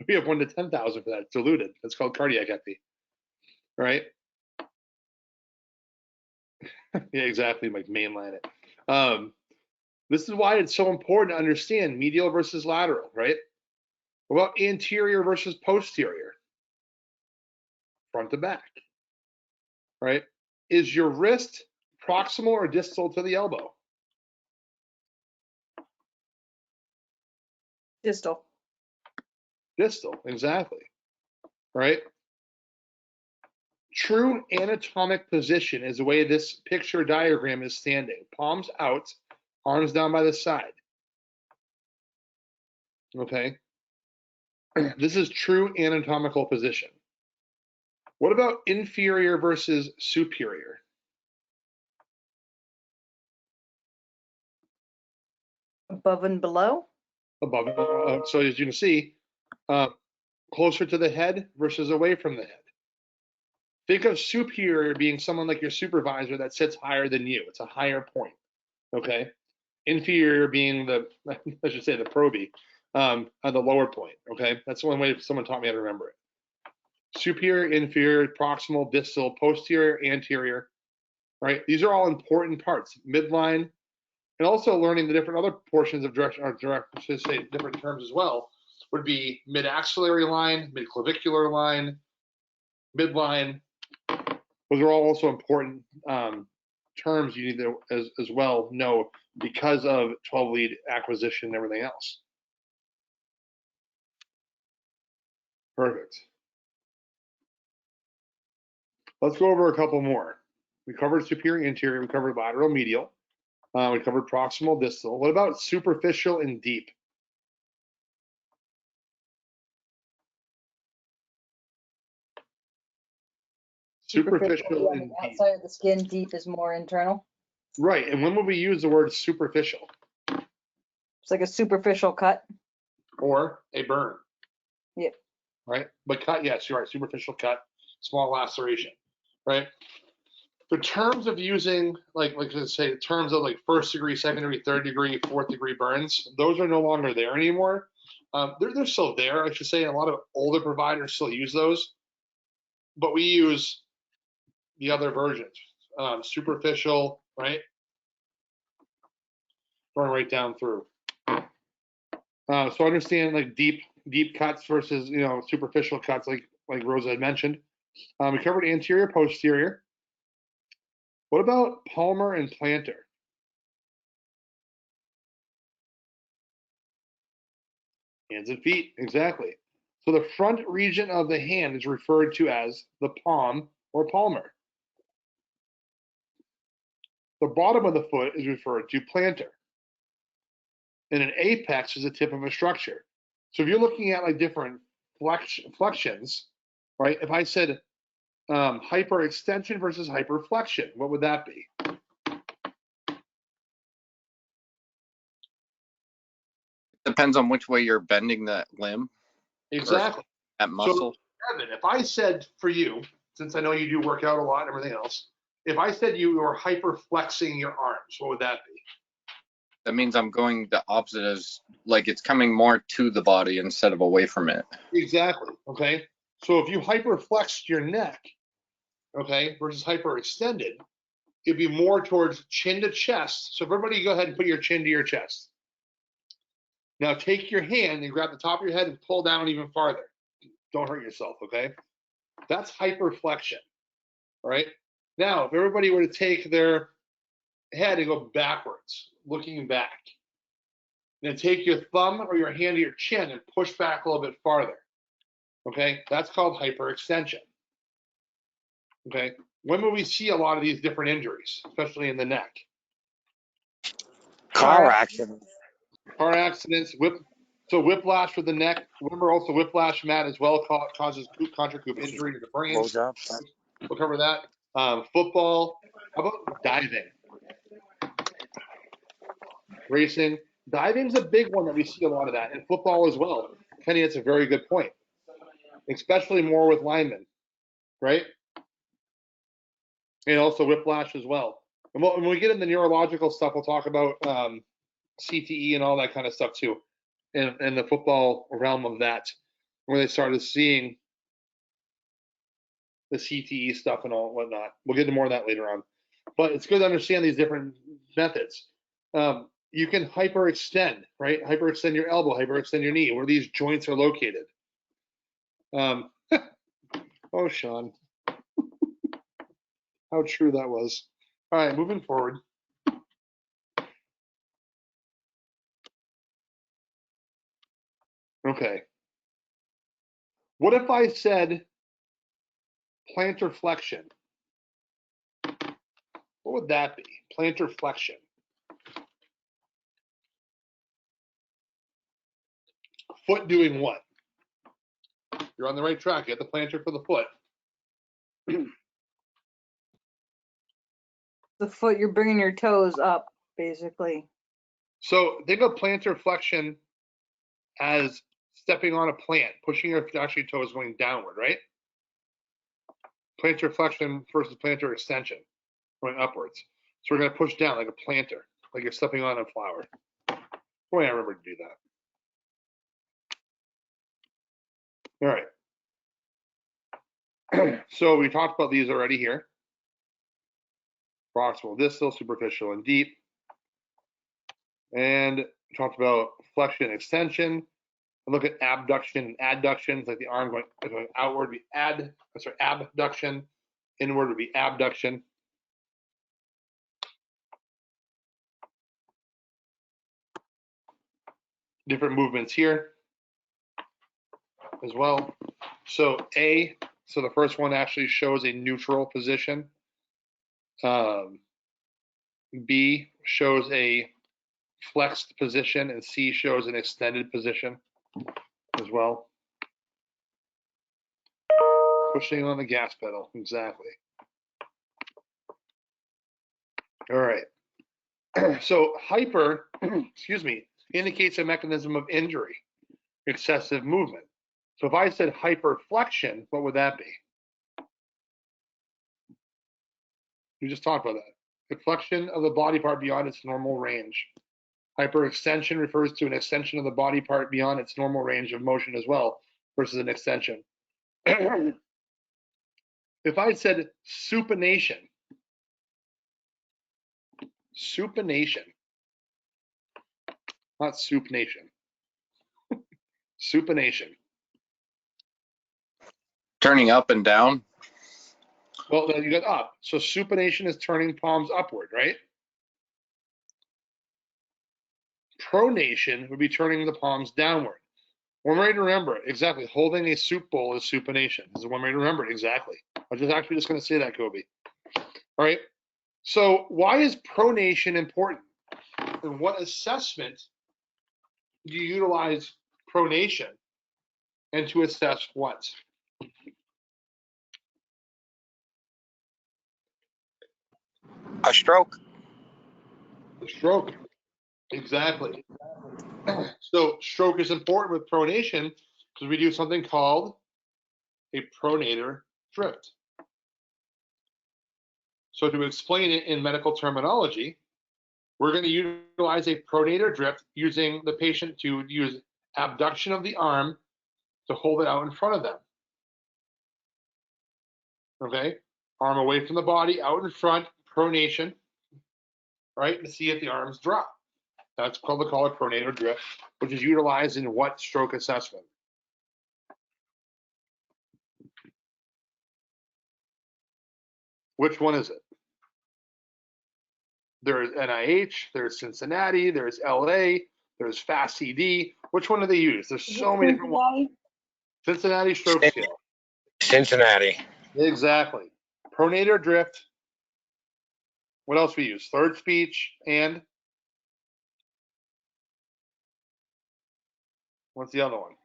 We have 1 to 10,000 for that. It's diluted. That's called cardiac epi. Right? Yeah, exactly. Like mainline it. This is why it's so important to understand medial versus lateral, right? What about anterior versus posterior? Front to back, right? Is your wrist proximal or distal to the elbow? Distal. Distal, exactly, right? True anatomic position is the way this picture diagram is standing. Palms out, arms down by the side. Okay? This is true anatomical position. What about inferior versus superior? Above and below. Above, so as you can see, closer to the head versus away from the head. Think of superior being someone like your supervisor that sits higher than you. It's a higher point, okay? Inferior being the, I should say the probie, on the lower point, okay? That's the one way someone taught me how to remember it. Superior, inferior, proximal, distal, posterior, anterior, right? These are all important parts. Midline, and also learning the different other portions of direction, or should say different terms as well, would be mid-axillary line, mid-clavicular line, midline. Those are all also important terms you need to as well know because of 12 lead acquisition and everything else. Perfect. Let's go over a couple more. We covered superior, anterior. We covered lateral, medial. We covered proximal, distal. What about superficial and deep? Superficial and deep. Outside of the skin, deep is more internal. Right. And when would we use the word superficial? It's like a superficial cut. Or a burn. Yep. Right. But cut, yes, you're right. Superficial cut, small laceration. Right. The terms of using, like I say, terms of like 1st degree, 2nd degree, 3rd degree, 4th degree burns, those are no longer there anymore. They're still there, I should say. A lot of older providers still use those, but we use the other versions. Superficial, right? Going right down through. So understand like deep cuts versus superficial cuts, like Rosa had mentioned. We covered anterior, posterior. What about palmar and plantar? Hands and feet, exactly. So the front region of the hand is referred to as the palm or palmar. The bottom of the foot is referred to plantar. And an apex is the tip of a structure. So if you're looking at like different flexions, right? If I said hyperextension versus hyperflexion, what would that be? Depends on which way you're bending that limb. Exactly. That muscle. So, Evan, if I said for you, since I know you do work out a lot and everything else, if I said you were hyperflexing your arms, what would that be? That means I'm going the opposite, as like it's coming more to the body instead of away from it. Exactly. Okay. So if you hyperflexed your neck, okay, versus hyperextended, it'd be more towards chin to chest. So everybody go ahead and put your chin to your chest. Now take your hand and grab the top of your head and pull down even farther. Don't hurt yourself, okay? That's hyperflexion, all right? Now, if everybody were to take their head and go backwards, looking back, then take your thumb or your hand to your chin and push back a little bit farther, okay? That's called hyperextension, okay? When will we see a lot of these different injuries, especially in the neck? Car accidents. Car accidents, whiplash with the neck. Remember also whiplash, Matt, as well causes contra-coop injury to the brain. Blowjob. We'll cover that. Football. How about diving? Racing. Diving's a big one that we see a lot of that, and football as well. Kenny, that's a very good point, especially more with linemen, right? And also whiplash as well. And when we get into neurological stuff, we'll talk about CTE and all that kind of stuff too, in the football realm of that, where they started seeing the CTE stuff and all whatnot. We'll get into more of that later on. But it's good to understand these different methods. You can hyperextend, right? Hyperextend your elbow, hyperextend your knee, where these joints are located. Oh, Sean. How true that was. All right, moving forward. Okay. What if I said plantar flexion? What would that be? Plantar flexion. Foot doing what? You're on the right track. You have the plantar for the foot. The foot, you're bringing your toes up, basically. So think of plantar flexion as stepping on a plant, pushing your actually toes going downward, right? Plantar flexion versus plantar extension, going upwards. So we're going to push down like a plantar, like you're stepping on a flower. Boy, I remember to do that. All right. So we talked about these already here. Proximal, distal, superficial, and deep. And we talked about flexion, extension. And look at abduction and adduction. It's like the arm going outward would be abduction. Inward would be abduction. Different movements here as well. So so the first one actually shows a neutral position. B shows a flexed position, and C shows an extended position as well. Pushing on the gas pedal, exactly. All right. So hyper, indicates a mechanism of injury, excessive movement. So if I said hyperflexion, what would that be? We just talked about that. The flexion of the body part beyond its normal range. Hyperextension refers to an extension of the body part beyond its normal range of motion as well, versus an extension. If I said supination, not soup nation, supination. Turning up and down. Well, then you got up. So supination is turning palms upward, right? Pronation would be turning the palms downward. One way to remember it, exactly. Holding a soup bowl is supination. This is one way to remember it, exactly. I was just actually just going to say that, Kobe. All right. So why is pronation important? And what assessment do you utilize pronation and to assess what? A stroke. The stroke. Exactly. So stroke is important with pronation because we do something called a pronator drift. So to explain it in medical terminology, we're going to utilize a pronator drift using the patient to use abduction of the arm to hold it out in front of them. Okay? Arm away from the body, out in front, pronation, right? To see if the arms drop. That's called a pronator drift, which is utilized in what stroke assessment? Which one is it? There's NIH, there's Cincinnati, there's LA, there's FAST-CD. Which one do they use? There's so many different ones. Cincinnati stroke scale. Cincinnati. Exactly. Pronator drift. What else we use? Third speech and what's the other one?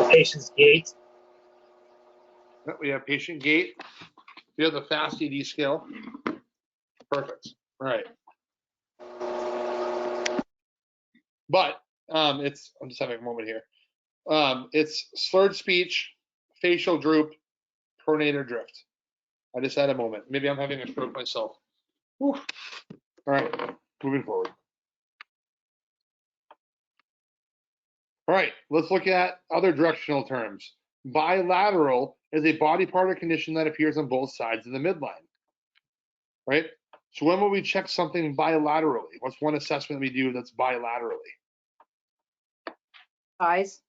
The patient's gait. We have patient gait. We have the FAST-CD scale. Perfect. All right. But I'm just having a moment here. It's slurred speech, facial droop, pronator drift. I just had a moment. Maybe I'm having a stroke myself. Whew. All right, moving forward. All right, let's look at other directional terms. Bilateral is a body part or condition that appears on both sides of the midline. Right? So when will we check something bilaterally? What's one assessment we do that's bilaterally? Eyes.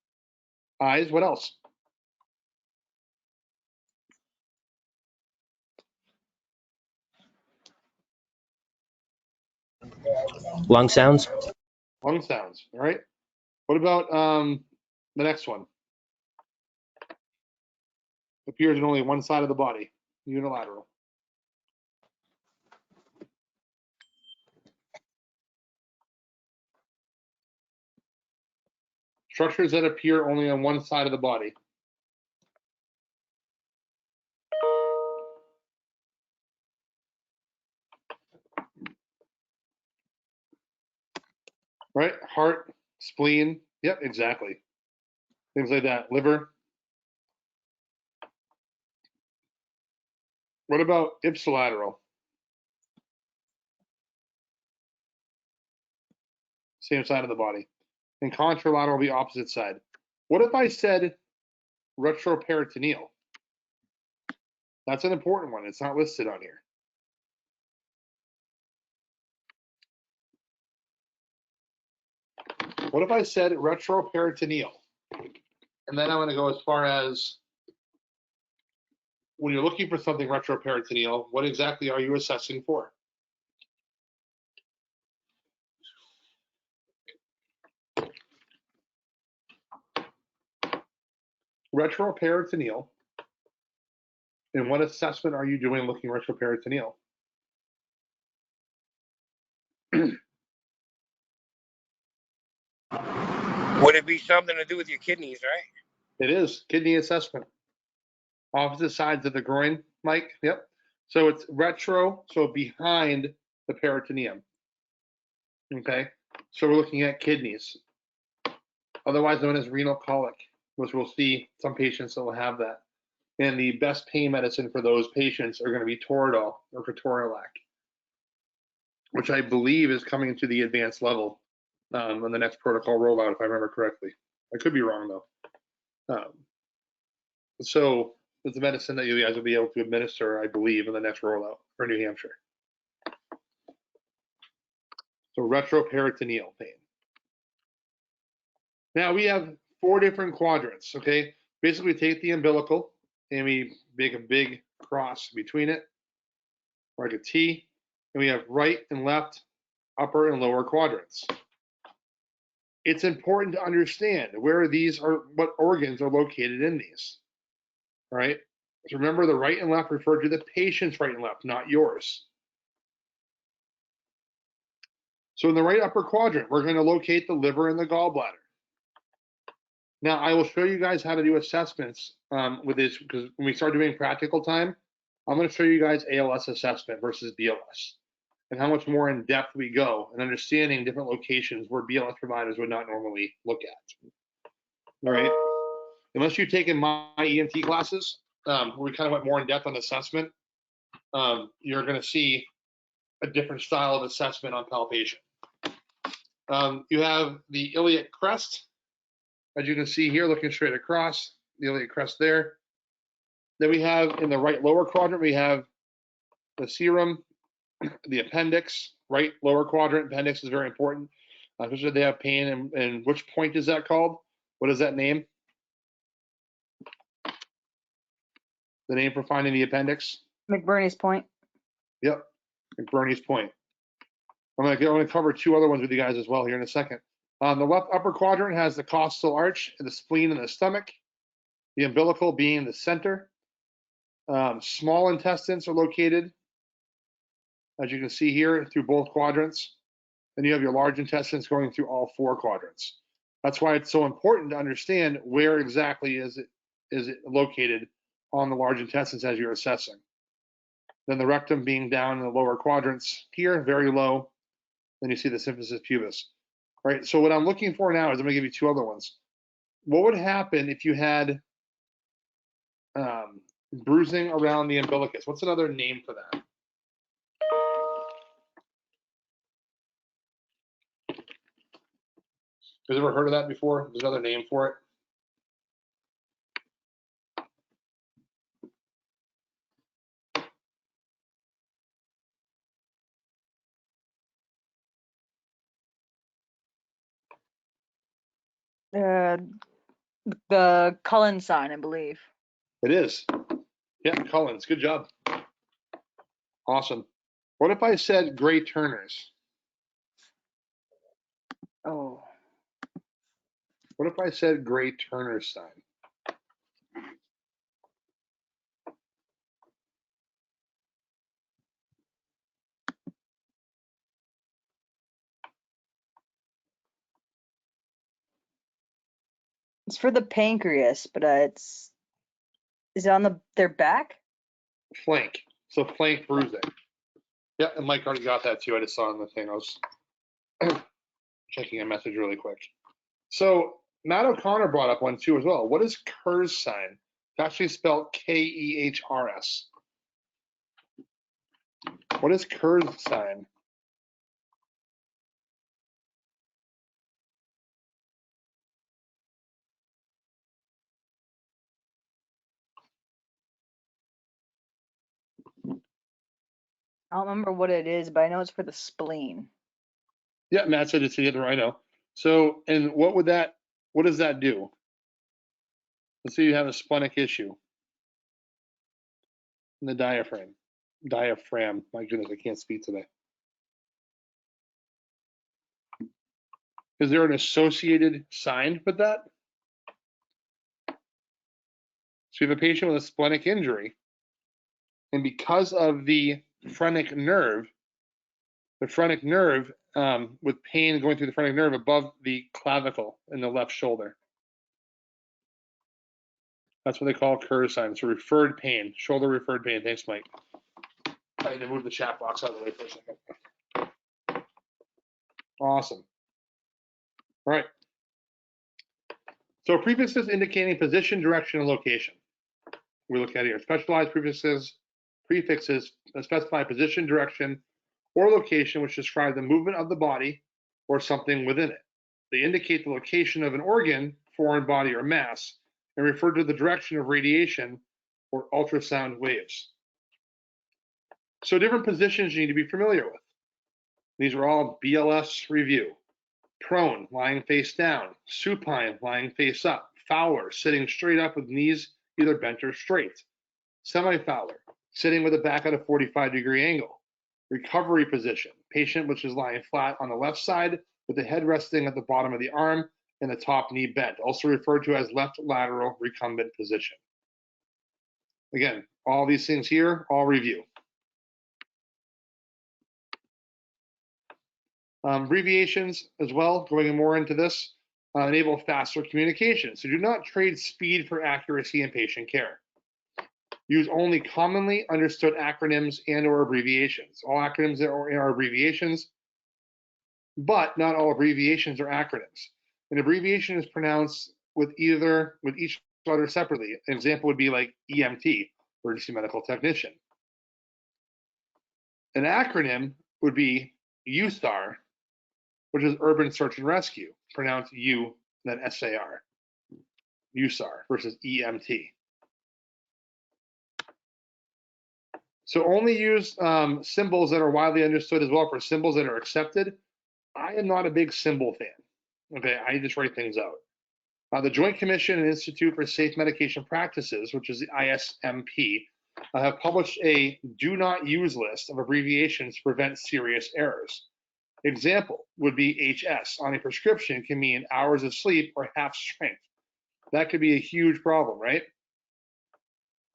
Eyes, what else? Lung sounds. Lung sounds, all right? What about the next one? Appears in only one side of the body, unilateral. Structures that appear only on one side of the body. Right? Heart, spleen. Yep, exactly. Things like that. Liver. What about ipsilateral? Same side of the body. And contralateral will be opposite side. What if I said retroperitoneal? That's an important one. It's not listed on here. What if I said retroperitoneal? And then I'm going to go as far as when you're looking for something retroperitoneal, what exactly are you assessing for? Retroperitoneal. And what assessment are you doing looking retroperitoneal? Would it be something to do with your kidneys, right? It is kidney assessment. Opposite sides of the groin, Mike. Yep. So it's retro, so behind the peritoneum. Okay. So we're looking at kidneys, otherwise known as renal colic, which we'll see some patients that will have that. And the best pain medicine for those patients are going to be Toradol or Ketorolac, which I believe is coming to the advanced level on the next protocol rollout, if I remember correctly. I could be wrong though. So it's a medicine that you guys will be able to administer, I believe, in the next rollout for New Hampshire. So retroperitoneal pain. Now we have 4 different quadrants, okay? Basically take the umbilical, and we make a big cross between it, like a T, and we have right and left, upper and lower quadrants. It's important to understand where these are, what organs are located in these, right? So remember, the right and left refer to the patient's right and left, not yours. So in the right upper quadrant, we're going to locate the liver and the gallbladder. Now, I will show you guys how to do assessments with this, because when we start doing practical time, I'm going to show you guys ALS assessment versus BLS, and how much more in depth we go in understanding different locations where BLS providers would not normally look at. All right. Unless you've taken my EMT classes, where we kind of went more in depth on assessment, you're going to see a different style of assessment on palpation. You have the iliac crest, as you can see here, looking straight across, the iliac crest there. Then we have in the right lower quadrant, we have the serum, the appendix, right lower quadrant. Appendix is very important, especially if they have pain. And which point is that called? What is that name? The name for finding the appendix? McBurney's point. Yep, McBurney's point. I'm going to cover two other ones with you guys as well here in a second. The left upper quadrant has the costal arch, and the spleen, and the stomach. The umbilical being the center. Small intestines are located, as you can see here, through both quadrants. Then you have your large intestines going through all four quadrants. That's why it's so important to understand where exactly is it located on the large intestines as you're assessing. Then the rectum being down in the lower quadrants here, very low. Then you see the symphysis pubis. All right, so what I'm looking for now is I'm going to give you two other ones. What would happen if you had bruising around the umbilicus? What's another name for that? Has ever heard of that before? There's another name for it. The Cullen sign, I believe. It is. Yeah, Collins, good job. Awesome. What if I said Gray Turners? Oh. What if I said Gray Turner sign? It's for the pancreas, but is it on their back? Flank. So flank bruising. Yeah, and Mike already got that too. I just saw on the thing. I was checking a message really quick. So Matt O'Connor brought up one too as well. What is Kerr's sign? It's actually spelled K-E-H-R-S. What is Kerr's sign? I don't remember what it is, but I know it's for the spleen. Yeah, Matt said it's the other. I know. So, and what does that do? Let's say you have a splenic issue in the diaphragm. Diaphragm. My goodness, I can't speak today. Is there an associated sign with that? So you have a patient with a splenic injury, and because of the phrenic nerve with pain going through the phrenic nerve above the clavicle in the left shoulder. That's what they call Kerr's sign. It's a referred pain, shoulder referred pain. Thanks, Mike. I need to move the chat box out of the way for a second. Awesome. All right. So prefixes indicating position, direction, and location. We look at here. Specialized prefixes specify position, direction, or location, which describe the movement of the body or something within it. They indicate the location of an organ, foreign body, or mass, and refer to the direction of radiation or ultrasound waves. So different positions you need to be familiar with. These are all BLS review. Prone, lying face down. Supine, lying face up. Fowler, sitting straight up with knees either bent or straight. Semi-Fowler, sitting with the back at a 45-degree angle. Recovery position, patient which is lying flat on the left side with the head resting at the bottom of the arm and the top knee bent, also referred to as left lateral recumbent position. Again, all these things here, all review. Abbreviations as well, going more into this, enable faster communication. So do not trade speed for accuracy in patient care. Use only commonly understood acronyms and or abbreviations. All acronyms are abbreviations, but not all abbreviations are acronyms. An abbreviation is pronounced with each letter separately. An example would be like EMT, emergency medical technician. An acronym would be USAR, which is urban search and rescue, pronounced U, then SAR. USAR versus EMT. So only use symbols that are widely understood as well for symbols that are accepted. I am not a big symbol fan. Okay, I just write things out. The Joint Commission and Institute for Safe Medication Practices, which is the ISMP, have published a do not use list of abbreviations to prevent serious errors. Example would be HS on a prescription can mean hours of sleep or half strength. That could be a huge problem, right?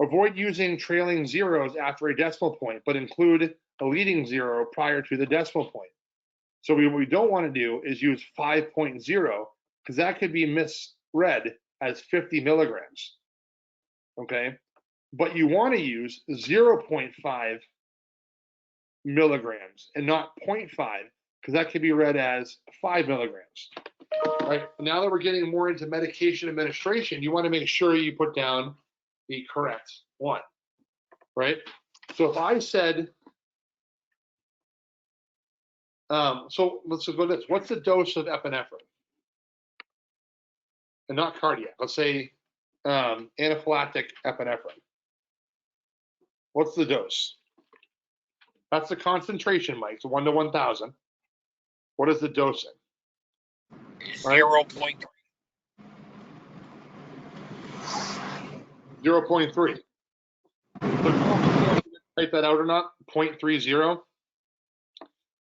Avoid using trailing zeros after a decimal point, but include a leading zero prior to the decimal point. So what we don't want to do is use 5.0 because that could be misread as 50 milligrams, okay? But you want to use 0.5 milligrams and not 0.5 because that could be read as 5 milligrams. Right? Now that we're getting more into medication administration, you want to make sure you put down the correct one, right? So if I said, so let's go to this. What's the dose of epinephrine? And not cardiac. Let's say anaphylactic epinephrine. What's the dose? That's the concentration, Mike. So 1 to 1,000. What is the dosing? 0.3. 0.3. So type that out or not? 0.30.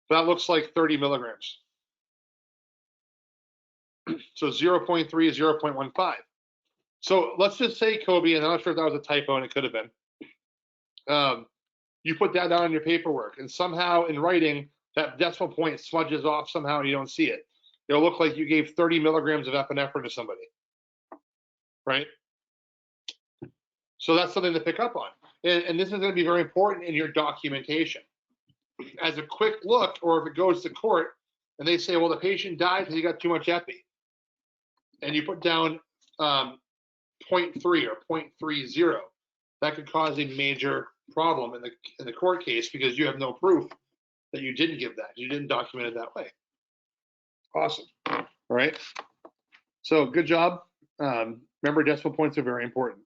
That looks like 30 milligrams. So 0.3 is 0.15. So let's just say, Kobe, and I'm not sure if that was a typo, and it could have been. You put that down in your paperwork, and somehow in writing, that decimal point smudges off somehow, and you don't see it. It'll look like you gave 30 milligrams of epinephrine to somebody, right? So that's something to pick up on. And this is going to be very important in your documentation. As a quick look, or if it goes to court, and they say, well, the patient died because he got too much epi, and you put down 0.3 or 0.30, that could cause a major problem in the court case because you have no proof that you didn't give that. You didn't document it that way. Awesome. All right. So good job. Remember, decimal points are very important.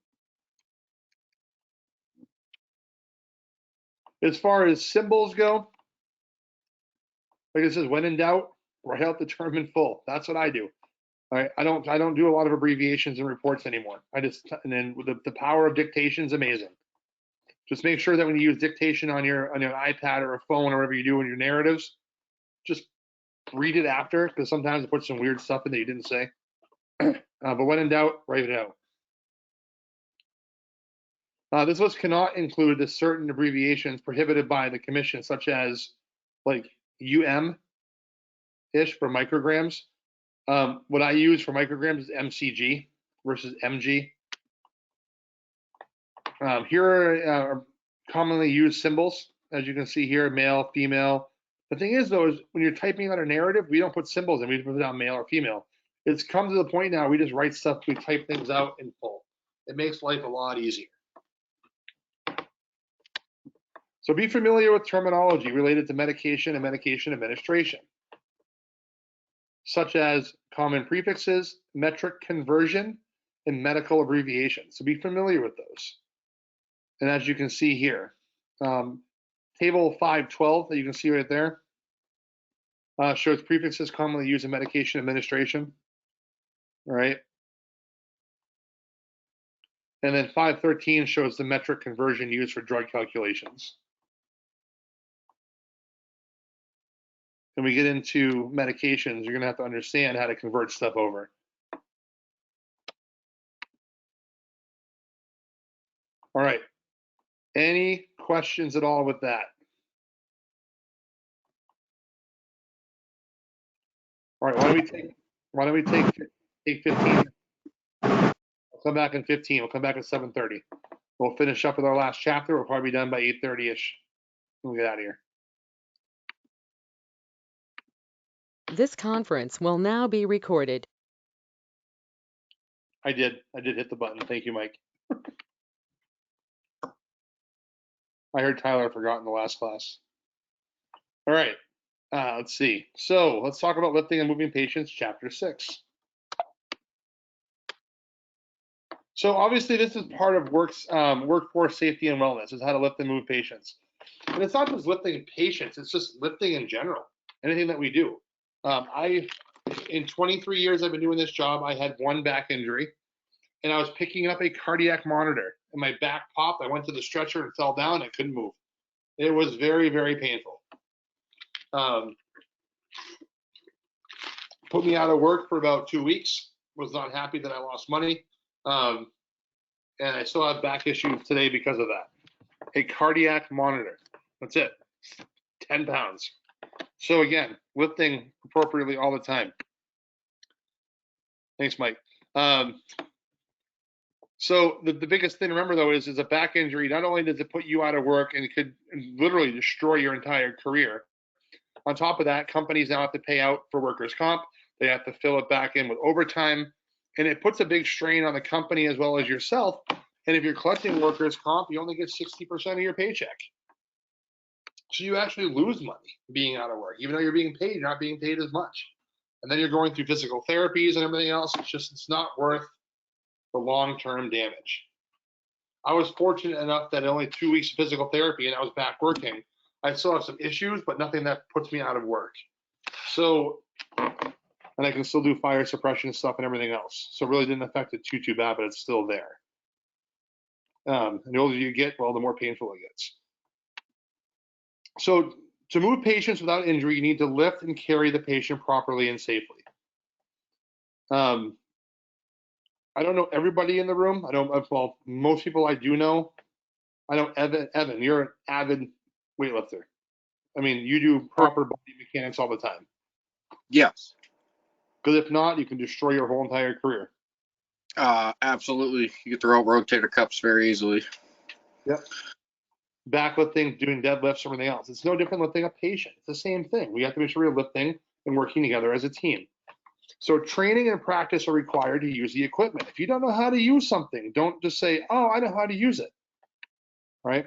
As far as symbols go, like it says, when in doubt, write out the term in full. That's what I do. All right. I don't do a lot of abbreviations and reports anymore. And then the power of dictation is amazing. Just make sure that when you use dictation on your iPad or a phone or whatever you do in your narratives, just read it after, because sometimes it puts some weird stuff in that you didn't say. But when in doubt, write it out. This list cannot include the certain abbreviations prohibited by the commission, such as like UM-ish for micrograms. What I use for micrograms is MCG versus MG. Here are commonly used symbols, as you can see here, male, female. The thing is, though, is when you're typing out a narrative, we don't put symbols in. We just put down male or female. It's come to the point now we just write stuff, we type things out in full. It makes life a lot easier. So be familiar with terminology related to medication and medication administration, such as common prefixes, metric conversion, and medical abbreviations. So be familiar with those. And as you can see here, table 512 that you can see right there shows prefixes commonly used in medication administration. All right. And then 513 shows the metric conversion used for drug calculations. And we get into medications, you're going to have to understand how to convert stuff over. All right. Any questions at all with that? All right, why don't we take 15? We'll come back in 15. We'll come back at 7:30. We'll finish up with our last chapter. We'll probably be done by 8:30-ish. We'll get out of here. This conference will now be recorded. I did hit the button. Thank you, Mike. I heard Tyler forgot in the last class. All right, let's see. So let's talk about lifting and moving patients, chapter 6. So obviously this is part of workforce safety and wellness, is how to lift and move patients. And it's not just lifting patients, it's just lifting in general, anything that we do. In 23 years I've been doing this job, I had one back injury, and I was picking up a cardiac monitor, and my back popped. I went to the stretcher and fell down. I couldn't move. It was very, very painful. Put me out of work for about 2 weeks. Was not happy that I lost money. And I still have back issues today because of that. A cardiac monitor. That's it. 10 pounds. So again, lifting appropriately all the time. Thanks, Mike. So the biggest thing to remember, though, is a back injury. Not only does it put you out of work and it could literally destroy your entire career. On top of that, companies now have to pay out for workers' comp. They have to fill it back in with overtime. And it puts a big strain on the company as well as yourself. And if you're collecting workers' comp, you only get 60% of your paycheck. So you actually lose money being out of work. Even though you're being paid, you're not being paid as much. And then you're going through physical therapies and everything else. It's not worth the long-term damage. I was fortunate enough that only 2 weeks of physical therapy and I was back working. I still have some issues, but nothing that puts me out of work. So, and I can still do fire suppression stuff and everything else. So it really didn't affect it too bad, but it's still there. And the older you get, well, the more painful it gets. So to move patients without injury, you need to lift and carry the patient properly and safely. I don't know everybody in the room. Well, most people I do know. I know Evan, you're an avid weightlifter. I mean, you do proper body mechanics all the time. Yes. Because if not, you can destroy your whole entire career. Absolutely. You get the rotator cuffs very easily. Yep. Backlifting, doing deadlifts, everything else. It's no different than lifting a patient. It's the same thing. We have to make sure we're lifting and working together as a team. So training and practice are required to use the equipment. If you don't know how to use something, don't just say, oh, I know how to use it, right?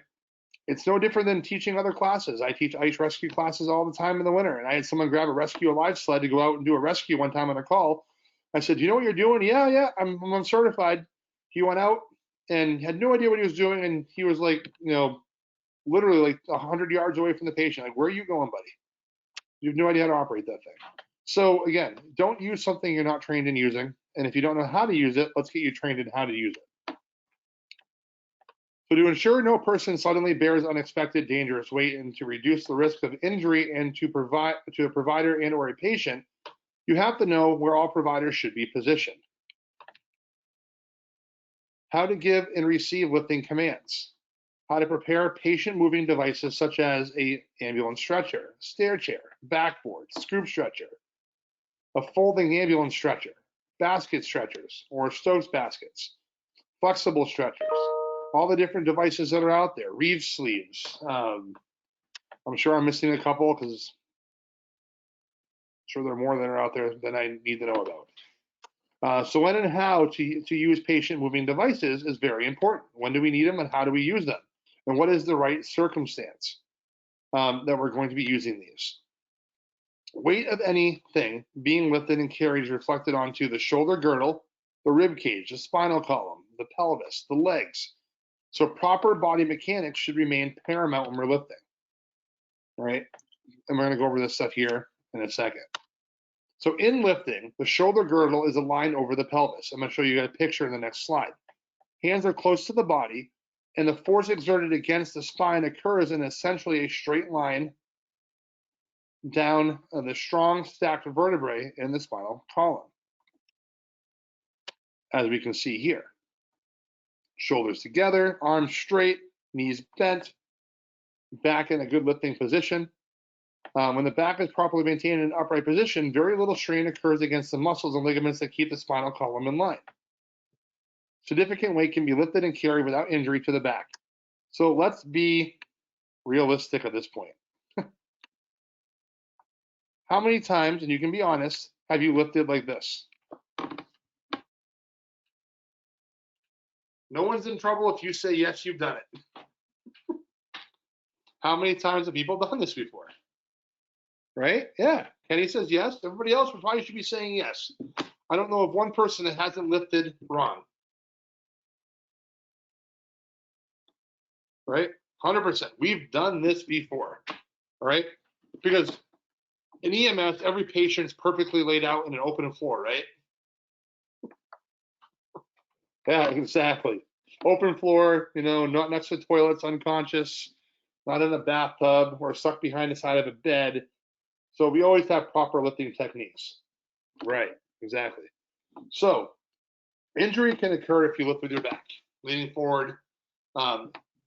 It's no different than teaching other classes. I teach ice rescue classes all the time in the winter, and I had someone grab a rescue alive sled to go out and do a rescue one time on a call. I said, do you know what you're doing? Yeah, I'm certified. He went out and had no idea what he was doing, and he was like, literally like 100 yards away from the patient. Like, where are you going, buddy? You have no idea how to operate that thing. So again, don't use something you're not trained in using. And if you don't know how to use it, let's get you trained in how to use it. So to ensure no person suddenly bears unexpected dangerous weight and to reduce the risk of injury and to a provider and or a patient, you have to know where all providers should be positioned. How to give and receive lifting commands. How to prepare patient moving devices such as a ambulance stretcher, stair chair, backboard, scoop stretcher, a folding ambulance stretcher, basket stretchers or Stokes baskets, flexible stretchers, all the different devices that are out there, reeve sleeves. I'm sure I'm missing a couple because I'm sure there are more that are out there than I need to know about. So when and how to use patient moving devices is very important. When do we need them and how do we use them? And what is the right circumstance that we're going to be using these? Weight of anything being lifted and carried is reflected onto the shoulder girdle, the rib cage, the spinal column, the pelvis, the legs. So proper body mechanics should remain paramount when we're lifting. All right, and we're going to go over this stuff here in a second. So in lifting, the shoulder girdle is aligned over the pelvis. I'm going to show you a picture in the next slide. Hands are close to the body, and the force exerted against the spine occurs in essentially a straight line down the strong stacked vertebrae in the spinal column, as we can see here. Shoulders together, arms straight, knees bent, back in a good lifting position. When the back is properly maintained in an upright position, very little strain occurs against the muscles and ligaments that keep the spinal column in line. Significant weight can be lifted and carried without injury to the back. So let's be realistic at this point. How many times, and you can be honest, have you lifted like this? No one's in trouble if you say yes, you've done it. How many times have people done this before? Right? Yeah. Kenny says yes. Everybody else probably should be saying yes. I don't know of one person that hasn't lifted wrong. Right? 100%. We've done this before. All right? Because in EMS, every patient's perfectly laid out in an open floor, right? Yeah, exactly. Open floor, not next to toilets, unconscious, not in a bathtub or stuck behind the side of a bed. So we always have proper lifting techniques. Right, exactly. So injury can occur if you lift with your back, leaning forward,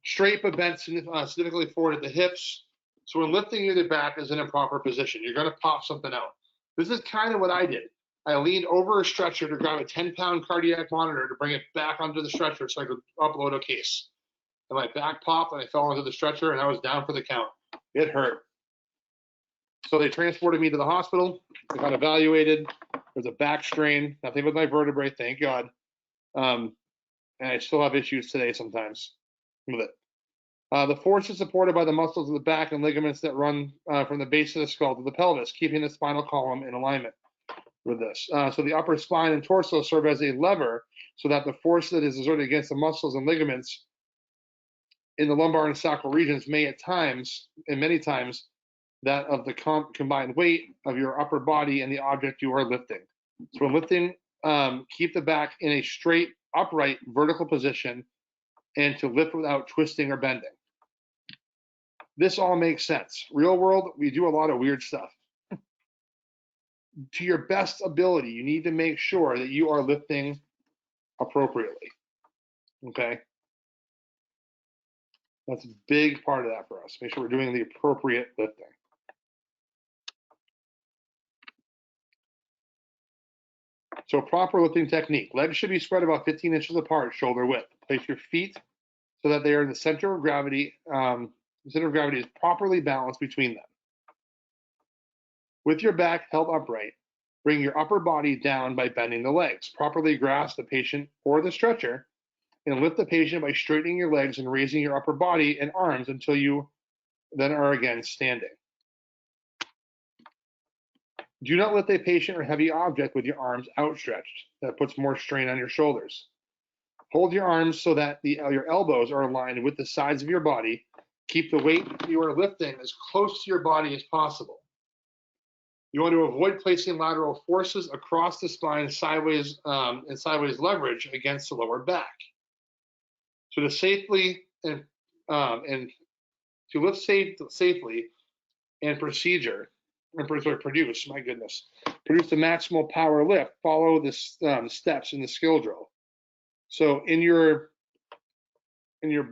straight but bent significantly forward at the hips. So when lifting your back is in a proper position, you're going to pop something out. This is kind of what I did. I leaned over a stretcher to grab a 10-pound cardiac monitor to bring it back onto the stretcher so I could upload a case. And my back popped and I fell onto the stretcher and I was down for the count. It hurt. So they transported me to the hospital. I got evaluated. There's a back strain, nothing with my vertebrae, thank God. And I still have issues today sometimes with it. The force is supported by the muscles of the back and ligaments that run from the base of the skull to the pelvis, keeping the spinal column in alignment with this. So the upper spine and torso serve as a lever so that the force that is exerted against the muscles and ligaments in the lumbar and sacral regions may at times, and many times, that of the combined weight of your upper body and the object you are lifting. So when lifting, keep the back in a straight, upright, vertical position and to lift without twisting or bending. This all makes sense. Real world, we do a lot of weird stuff. To your best ability, you need to make sure that you are lifting appropriately. Okay? That's a big part of that for us. Make sure we're doing the appropriate lifting. So proper lifting technique. Legs should be spread about 15 inches apart, shoulder width. Place your feet so that they are in the center of gravity. The center of gravity is properly balanced between them. With your back held upright, bring your upper body down by bending the legs. Properly grasp the patient or the stretcher and lift the patient by straightening your legs and raising your upper body and arms until you then are again standing. Do not lift a patient or heavy object with your arms outstretched. That puts more strain on your shoulders. Hold your arms so that your elbows are aligned with the sides of your body. Keep the weight you are lifting as close to your body as possible. You want to avoid placing lateral forces across the spine sideways and sideways leverage against the lower back. So to safely and to lift safely and produce the maximal power lift, follow the steps in the skill drill. So in your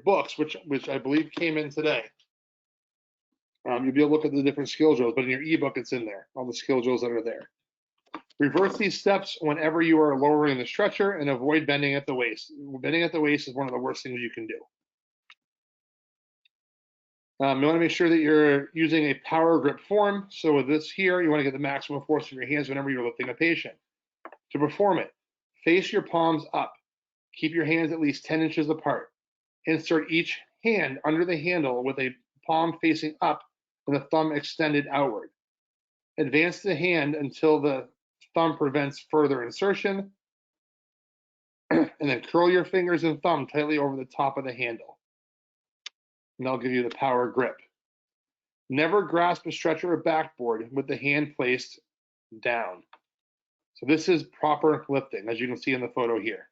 books, which I believe came in today, you'll be able to look at the different skill drills, but in your ebook, it's in there, all the skill drills that are there. Reverse these steps whenever you are lowering the stretcher and avoid bending at the waist. Bending at the waist is one of the worst things you can do. You want to make sure that you're using a power grip form. So with this here, you want to get the maximum force from your hands whenever you're lifting a patient. To perform it, face your palms up. Keep your hands at least 10 inches apart. Insert each hand under the handle with a palm facing up and the thumb extended outward. Advance the hand until the thumb prevents further insertion, and then curl your fingers and thumb tightly over the top of the handle. And that'll give you the power grip. Never grasp a stretcher or backboard with the hand placed down. So this is proper lifting, as you can see in the photo here.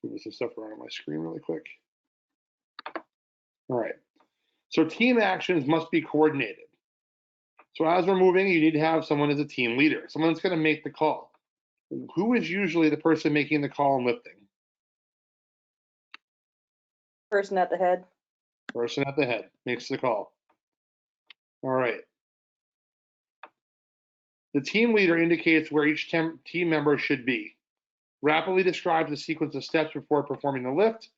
Move some stuff around on my screen really quick. All right. So team actions must be coordinated. So as we're moving, you need to have someone as a team leader, someone that's going to make the call. Who is usually the person making the call and lifting? Person at the head. Person at the head makes the call. All right. The team leader indicates where each team member should be, rapidly describes the sequence of steps before performing the lift,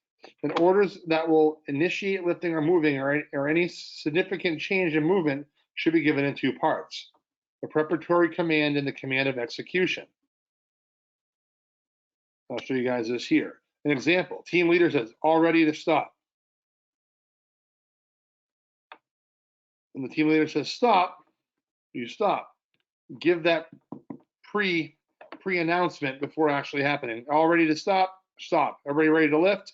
and orders that will initiate lifting or moving or any significant change in movement should be given in two parts, the preparatory command and the command of execution. I'll show you guys this here. An example, team leader says, all ready to stop. When the team leader says stop, you stop. Give that pre-announcement before actually happening. All ready to stop, stop. Everybody ready to lift?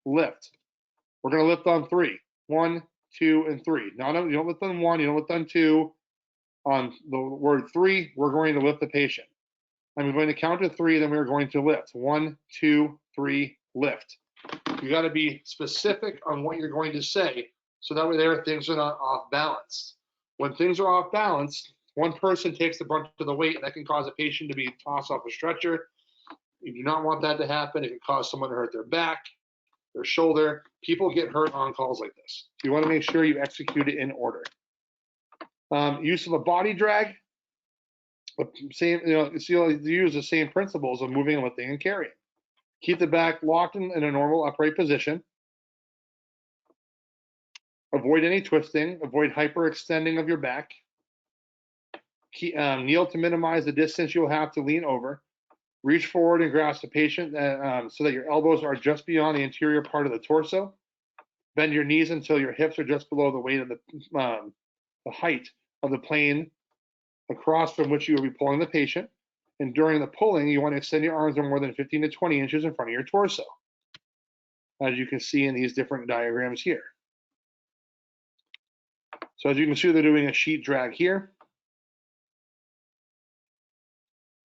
Lift. We're going to lift on 3. 1, 2, and 3. No, you don't lift on 1, you don't lift on 2. On the word 3, we're going to lift the patient. I'm going to count to 3, then we're going to lift. 1, 2, 3, lift. You got to be specific on what you're going to say, so that way there things are not off balance. When things are off balance, one person takes the brunt of the weight, and that can cause a patient to be tossed off a stretcher. You do not want that to happen. It can cause someone to hurt their back, their shoulder. People get hurt on calls like this. You want to make sure you execute it in order. Use of a body drag. Same, you use the same principles of moving, lifting, and carrying. Keep the back locked in a normal upright position. Avoid any twisting. Avoid hyperextending of your back. Kneel to minimize the distance you'll have to lean over. Reach forward and grasp the patient so that your elbows are just beyond the interior part of the torso. Bend your knees until your hips are just below the weight of the height of the plane across from which you will be pulling the patient. And during the pulling, you want to extend your arms no more than 15 to 20 inches in front of your torso, as you can see in these different diagrams here. So as you can see, they're doing a sheet drag here.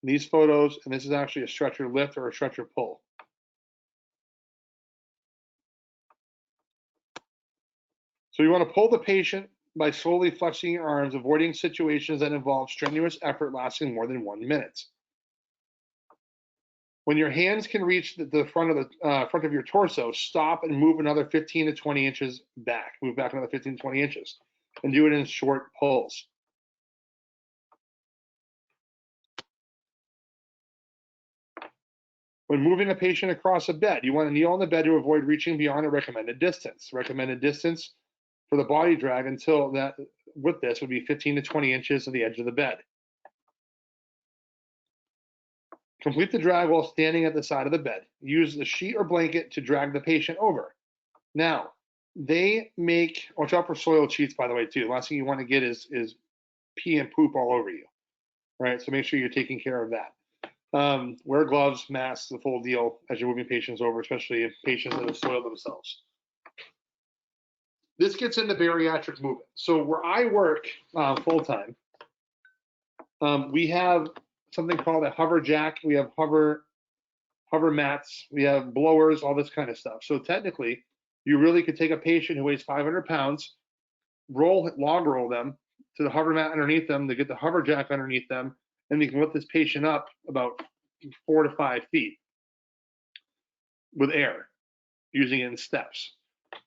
These photos, and this is actually a stretcher lift or a stretcher pull. So you want to pull the patient by slowly flexing your arms, avoiding situations that involve strenuous effort lasting more than 1 minute. When your hands can reach the front of your torso, stop and move another 15 to 20 inches back. Move back another 15 to 20 inches, and do it in short pulls. When moving a patient across a bed, you want to kneel on the bed to avoid reaching beyond a recommended distance. Recommended distance for the body drag until that with this would be 15 to 20 inches of the edge of the bed. Complete the drag while standing at the side of the bed. Use the sheet or blanket to drag the patient over. Now, they make, watch out for soiled sheets, by the way, too. The last thing you want to get is pee and poop all over you, right? So make sure you're taking care of that. Wear gloves, masks, the full deal as you're moving patients over, especially if patients that have soiled themselves. This gets into bariatric movement. So where I work full-time, we have something called a hover jack. We have hover mats. We have blowers, all this kind of stuff. So technically, you really could take a patient who weighs 500 pounds, log roll them to the hover mat underneath them to get the hover jack underneath them, and we can lift this patient up about 4 to 5 feet with air, using it in steps.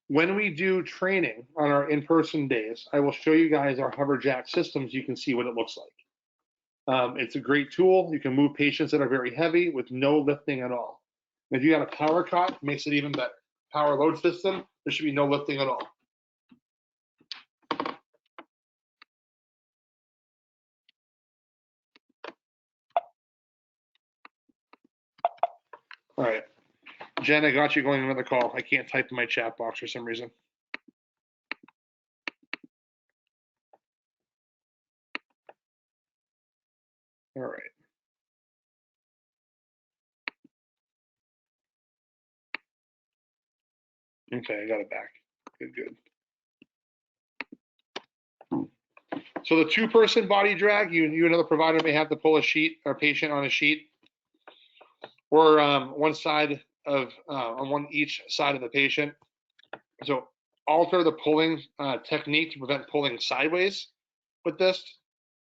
When we do training on our in-person days, I will show you guys our hover jack systems. You can see what it looks like. It's a great tool. You can move patients that are very heavy with no lifting at all. If you got a power cot, it makes it even better. Power load system, there should be no lifting at all. All right. Jen, I got you going another call. I can't type in my chat box for some reason. All right. Okay, I got it back. Good. So the 2-person body drag, you another provider may have to pull a sheet or patient on a sheet, or one side of on one each side of the patient. So alter the pulling technique to prevent pulling sideways with this.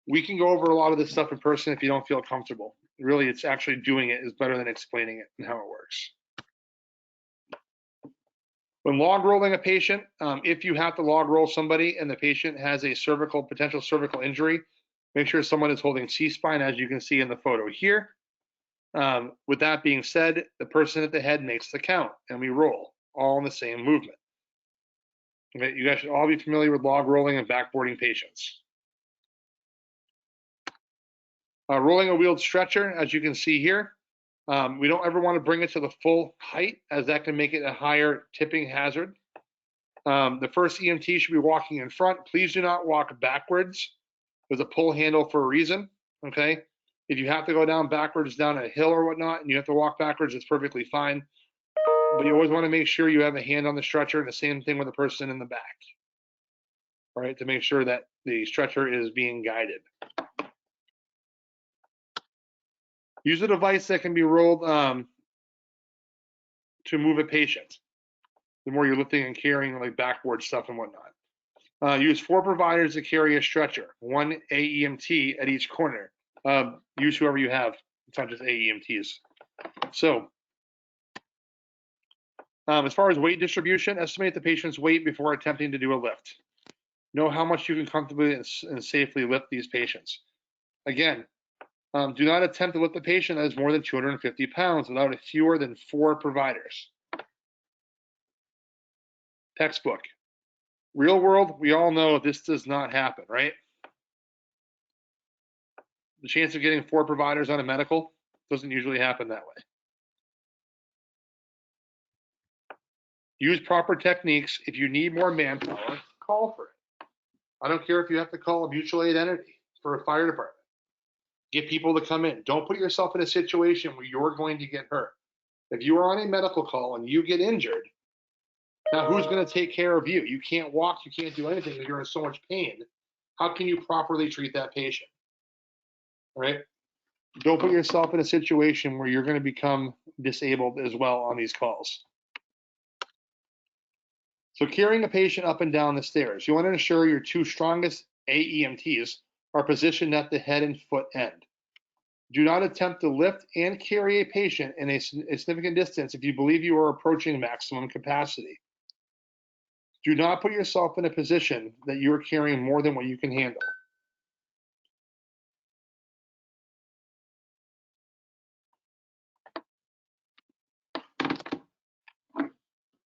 We can go over a lot of this stuff in person if you don't feel comfortable. Really, it's actually doing it is better than explaining it and how it works. When log rolling a patient, if you have to log roll somebody and the patient has a potential cervical injury, make sure someone is holding C-spine, as you can see in the photo here. With that being said, the person at the head makes the count, and we roll, all in the same movement. Okay, you guys should all be familiar with log rolling and backboarding patients. Rolling a wheeled stretcher, as you can see here. We don't ever want to bring it to the full height, as that can make it a higher tipping hazard. The first EMT should be walking in front. Please do not walk backwards. There's a pull handle for a reason, okay? If you have to go down backwards down a hill or whatnot, and you have to walk backwards, it's perfectly fine. But you always want to make sure you have a hand on the stretcher, and the same thing with the person in the back, all right, to make sure that the stretcher is being guided. Use a device that can be rolled to move a patient. The more you're lifting and carrying like backboard stuff and whatnot. Use 4 providers to carry a stretcher, 1 AEMT at each corner. Use whoever you have. It's not just AEMTs. So, as far as weight distribution, estimate the patient's weight before attempting to do a lift. Know how much you can comfortably and safely lift these patients. Again, do not attempt to lift a patient that is more than 250 pounds without fewer than 4 providers. Textbook. Real world, we all know this does not happen, right? The chance of getting 4 providers on a medical doesn't usually happen that way. Use proper techniques. If you need more manpower, call for it. I don't care if you have to call a mutual aid entity for a fire department. Get people to come in. Don't put yourself in a situation where you're going to get hurt. If you are on a medical call and you get injured, now who's going to take care of you? You can't walk, you can't do anything because you're in so much pain. How can you properly treat that patient? All right? Don't put yourself in a situation where you're going to become disabled as well on these calls. So carrying a patient up and down the stairs, you want to ensure your 2 strongest AEMTs are positioned at the head and foot end. Do not attempt to lift and carry a patient in a significant distance if you believe you are approaching maximum capacity. Do not put yourself in a position that you are carrying more than what you can handle.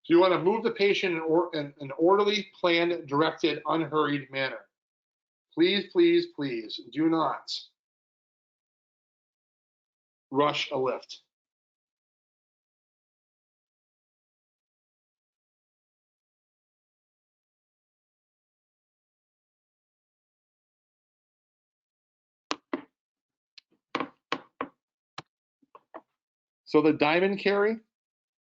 So you want to move the patient in an orderly, planned, directed, unhurried manner. Please, please, please do not rush a lift. So the diamond carry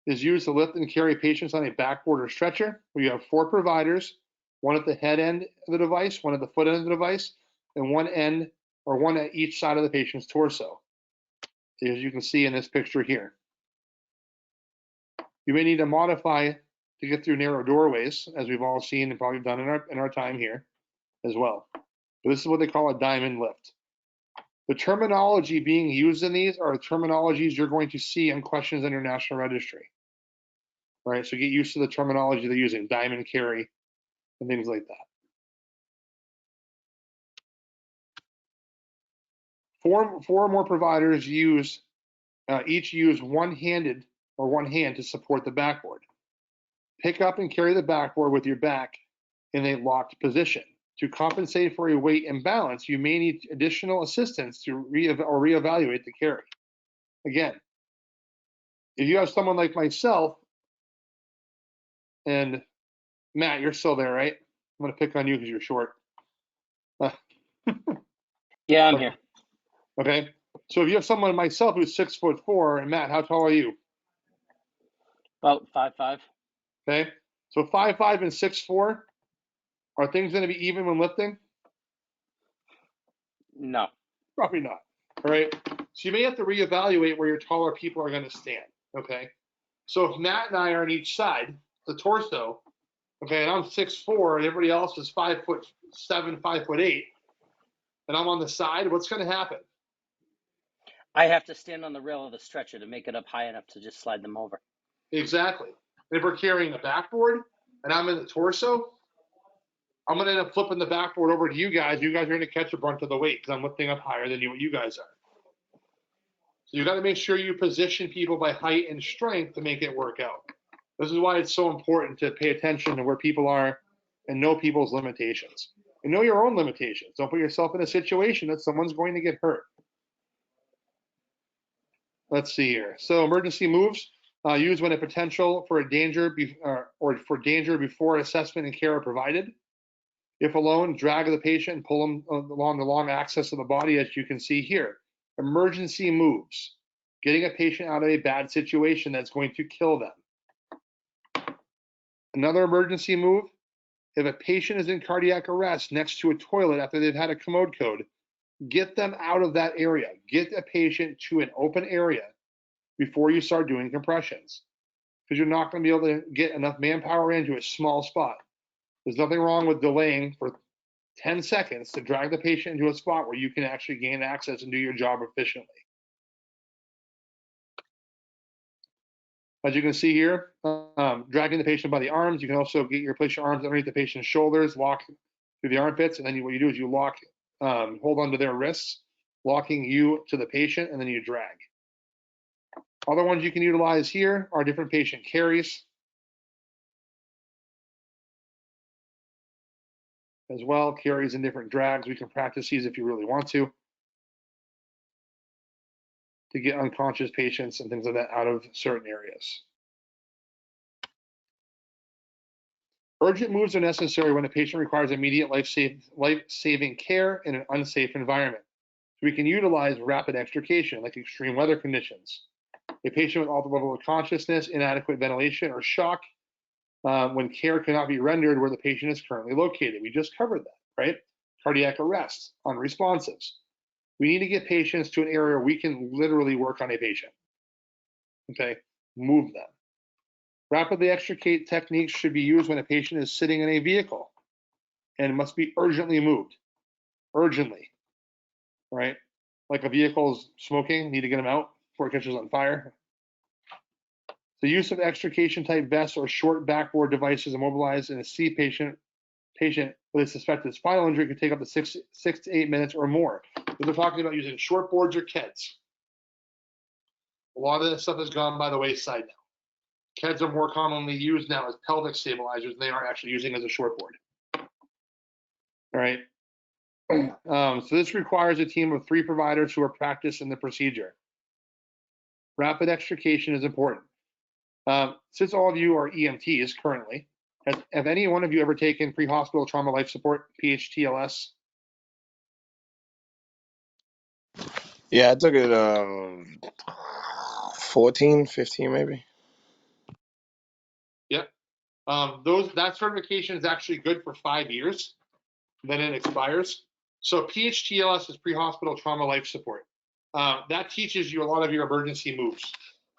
is used to lift and carry patients on a backboard or stretcher, where you have 4 providers, 1 at the head end of the device, 1 at the foot end of the device, and 1 at each side of the patient's torso, as you can see in this picture here. You may need to modify to get through narrow doorways, as we've all seen and probably done in our time here as well. But this is what they call a diamond lift. The terminology being used in these are terminologies you're going to see in questions in your national registry. All right, so get used to the terminology they're using, diamond carry and things like that. 4 more providers each use one hand to support the backboard. Pick up and carry the backboard with your back in a locked position. To compensate for a weight imbalance, you may need additional assistance to reevaluate the carry. Again, if you have someone like myself, and Matt, you're still there, right? I'm going to pick on you because you're short. Yeah, I'm here. Okay. So if you have someone like myself who's 6'4", and Matt, how tall are you? About 5'5". Okay. So 5'5" and 6'4", are things going to be even when lifting? No. Probably not. All right. So you may have to reevaluate where your taller people are going to stand. Okay. So if Matt and I are on each side, the torso, okay, and I'm 6'4", and everybody else is 5'7", 5'8", and I'm on the side, what's going to happen? I have to stand on the rail of the stretcher to make it up high enough to just slide them over. Exactly. If we're carrying a backboard and I'm in the torso, I'm going to end up flipping the backboard over to you guys. You guys are going to catch a brunt of the weight because I'm lifting up higher than what you guys are. So you got to make sure you position people by height and strength to make it work out. This is why it's so important to pay attention to where people are and know people's limitations. And know your own limitations. Don't put yourself in a situation that someone's going to get hurt. Let's see here. So emergency moves used when a potential for a danger or for danger before assessment and care are provided. If alone, drag the patient and pull them along the long axis of the body, as you can see here. Emergency moves, getting a patient out of a bad situation that's going to kill them. Another emergency move, if a patient is in cardiac arrest next to a toilet after they've had a commode code, get them out of that area. Get a patient to an open area before you start doing compressions, because you're not going to be able to get enough manpower into a small spot. There's nothing wrong with delaying for 10 seconds to drag the patient into a spot where you can actually gain access and do your job efficiently. As you can see here, dragging the patient by the arms. You can also place your arms underneath the patient's shoulders, lock through the armpits, and then what you do is you lock, hold onto their wrists, locking you to the patient, and then you drag. Other ones you can utilize here are different patient carries, as well, carries and different drags. We can practice these if you really want to get unconscious patients and things like that out of certain areas. Urgent moves are necessary when a patient requires immediate life-saving care in an unsafe environment. So we can utilize rapid extrication, like extreme weather conditions. A patient with altered level of consciousness, inadequate ventilation, or shock when care cannot be rendered where the patient is currently located. We just covered that, right? Cardiac arrest, unresponsives. We need to get patients to an area where we can literally work on a patient. Okay, move them. Rapidly extricate techniques should be used when a patient is sitting in a vehicle and must be urgently moved. Urgently, right? Like a vehicle is smoking, need to get them out before it catches on fire. The use of extrication type vests or short backboard devices immobilized in a C patient with a suspected spinal injury could take up to 6 to 8 minutes or more. We're talking about using short boards or KEDs. A lot of that stuff has gone by the wayside now. KEDs are more commonly used now as pelvic stabilizers than they are actually using as a short board. All right. So this requires a team of 3 providers who are practiced in the procedure. Rapid extrication is important. Since all of you are EMTs currently, have any one of you ever taken pre-hospital trauma life support, PHTLS? Yeah, I took it 14, 15 maybe. Yep. That certification is actually good for 5 years, then it expires. So PHTLS is pre-hospital trauma life support. That teaches you a lot of your emergency moves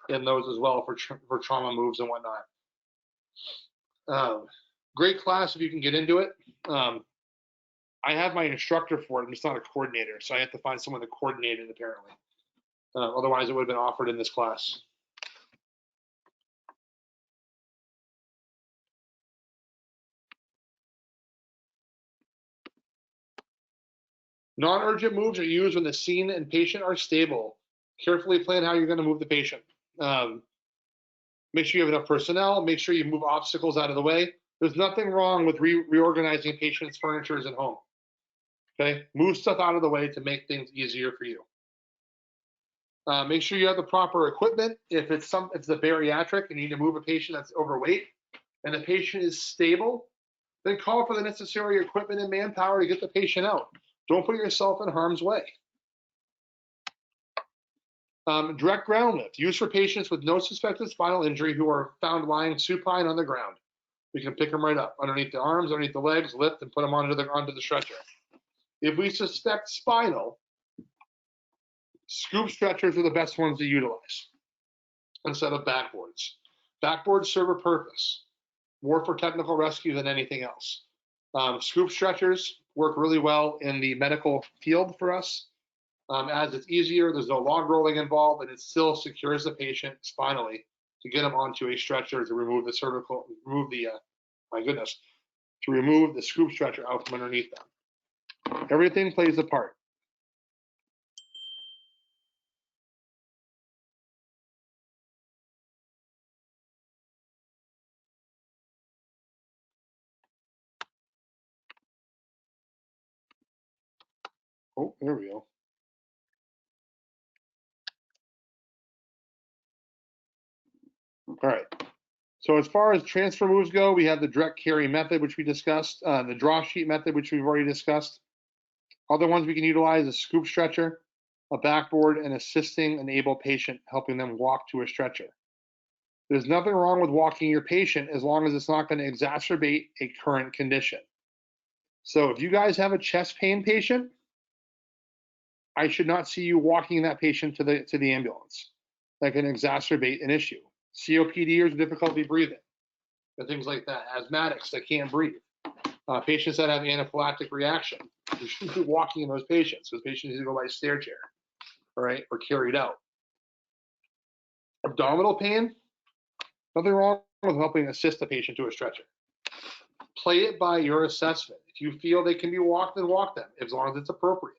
in those as well for trauma moves and whatnot. Great class if you can get into it. I have my instructor for it. I'm just not a coordinator, so I have to find someone to coordinate it apparently. Otherwise, it would have been offered in this class. Non-urgent moves are used when the scene and patient are stable. Carefully plan how you're going to move the patient. Make sure you have enough personnel. Make sure you move obstacles out of the way. There's nothing wrong with reorganizing patients' furniture at home. Okay, move stuff out of the way to make things easier for you. Make sure you have the proper equipment. If it's a bariatric and you need to move a patient that's overweight and the patient is stable, then call for the necessary equipment and manpower to get the patient out. Don't put yourself in harm's way. Direct ground lift, used for patients with no suspected spinal injury who are found lying supine on the ground. We can pick them right up underneath the arms, underneath the legs, lift and put them onto the stretcher. If we suspect spinal, scoop stretchers are the best ones to utilize instead of backboards. Backboards serve a purpose, more for technical rescue than anything else. Scoop stretchers work really well in the medical field for us, as it's easier, there's no log rolling involved, and it still secures the patient spinally to get them onto a stretcher to remove the cervical, remove the, to remove the scoop stretcher out from underneath them. Everything plays a part. Oh, there we go. All right. So as far as transfer moves go, we have the direct carry method, which we discussed, the draw sheet method, which we've already discussed. Other ones we can utilize a scoop stretcher, a backboard, and assisting an able patient, helping them walk to a stretcher. There's nothing wrong with walking your patient as long as it's not going to exacerbate a current condition. So if you guys have a chest pain patient, I should not see you walking that patient to the ambulance. That can exacerbate an issue. COPDers with difficulty breathing, and things like that. Asthmatics that can't breathe. Patients that have anaphylactic reaction. You shouldn't be walking in those patients. Those patients need to go by stair chair, all right, or carried out. Abdominal pain, nothing wrong with helping assist the patient to a stretcher. Play it by your assessment. If you feel they can be walked, then walk them, as long as it's appropriate.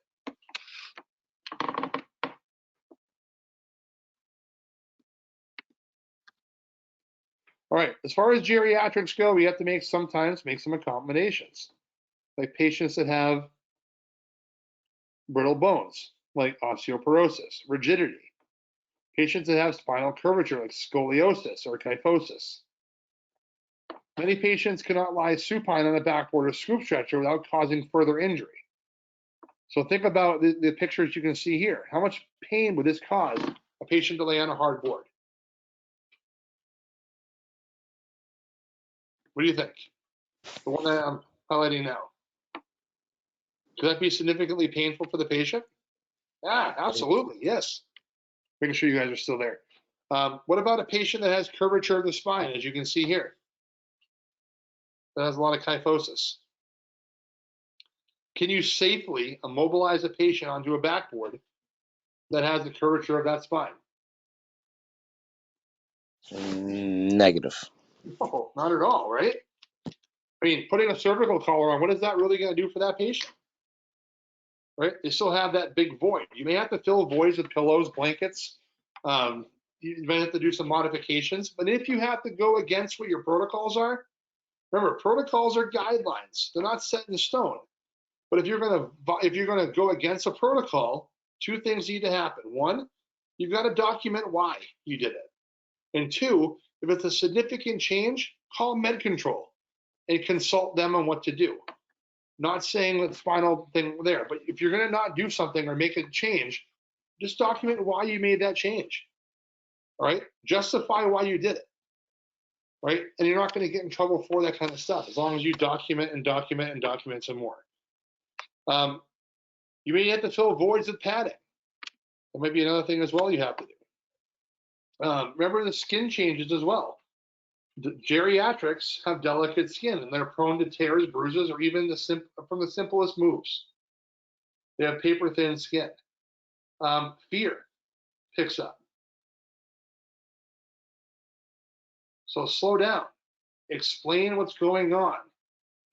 All right, as far as geriatrics go, we have to sometimes make some accommodations. Like patients that have brittle bones, like osteoporosis, rigidity. Patients that have spinal curvature, like scoliosis or kyphosis. Many patients cannot lie supine on a backboard or scoop stretcher without causing further injury. So think about the pictures you can see here. How much pain would this cause a patient to lay on a hard board? What do you think? The one that I'm highlighting now. Could that be significantly painful for the patient? Yeah, absolutely, yes. Making sure you guys are still there. What about a patient that has curvature of the spine, as you can see here? That has a lot of kyphosis. Can you safely immobilize a patient onto a backboard that has the curvature of that spine? Negative. No, not at all, right? I mean, putting a cervical collar on, what is that really going to do for that patient? Right? They still have that big void. You may have to fill voids with pillows, blankets. You might have to do some modifications. But if you have to go against what your protocols are, remember, protocols are guidelines. They're not set in stone. But if you're going to go against a protocol, two things need to happen. One, you've got to document why you did it. And two, if it's a significant change, call med control and consult them on what to do. Not saying the spinal thing there, but if you're going to not do something or make a change, just document why you made that change. All right? Justify why you did it. Right? And you're not going to get in trouble for that kind of stuff as long as you document and document and document some more. You may have to fill voids with padding. That might be another thing as well you have to do. Remember the skin changes as well. The geriatrics have delicate skin and they're prone to tears, bruises, or even from the simplest moves. They have paper thin skin. Fear picks up. So slow down. Explain what's going on.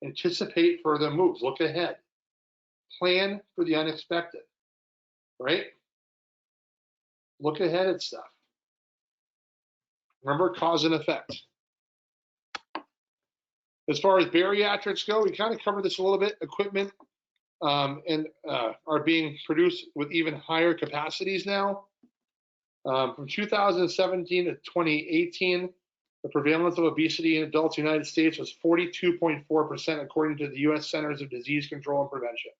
Anticipate further moves. Look ahead. Plan for the unexpected. Right? Look ahead at stuff. Remember cause and effect. As far as bariatrics go, we kind of covered this a little bit. Equipment are being produced with even higher capacities now. From 2017 to 2018, the prevalence of obesity in adults in the United States was 42.4%, according to the U.S. Centers of Disease Control and Prevention.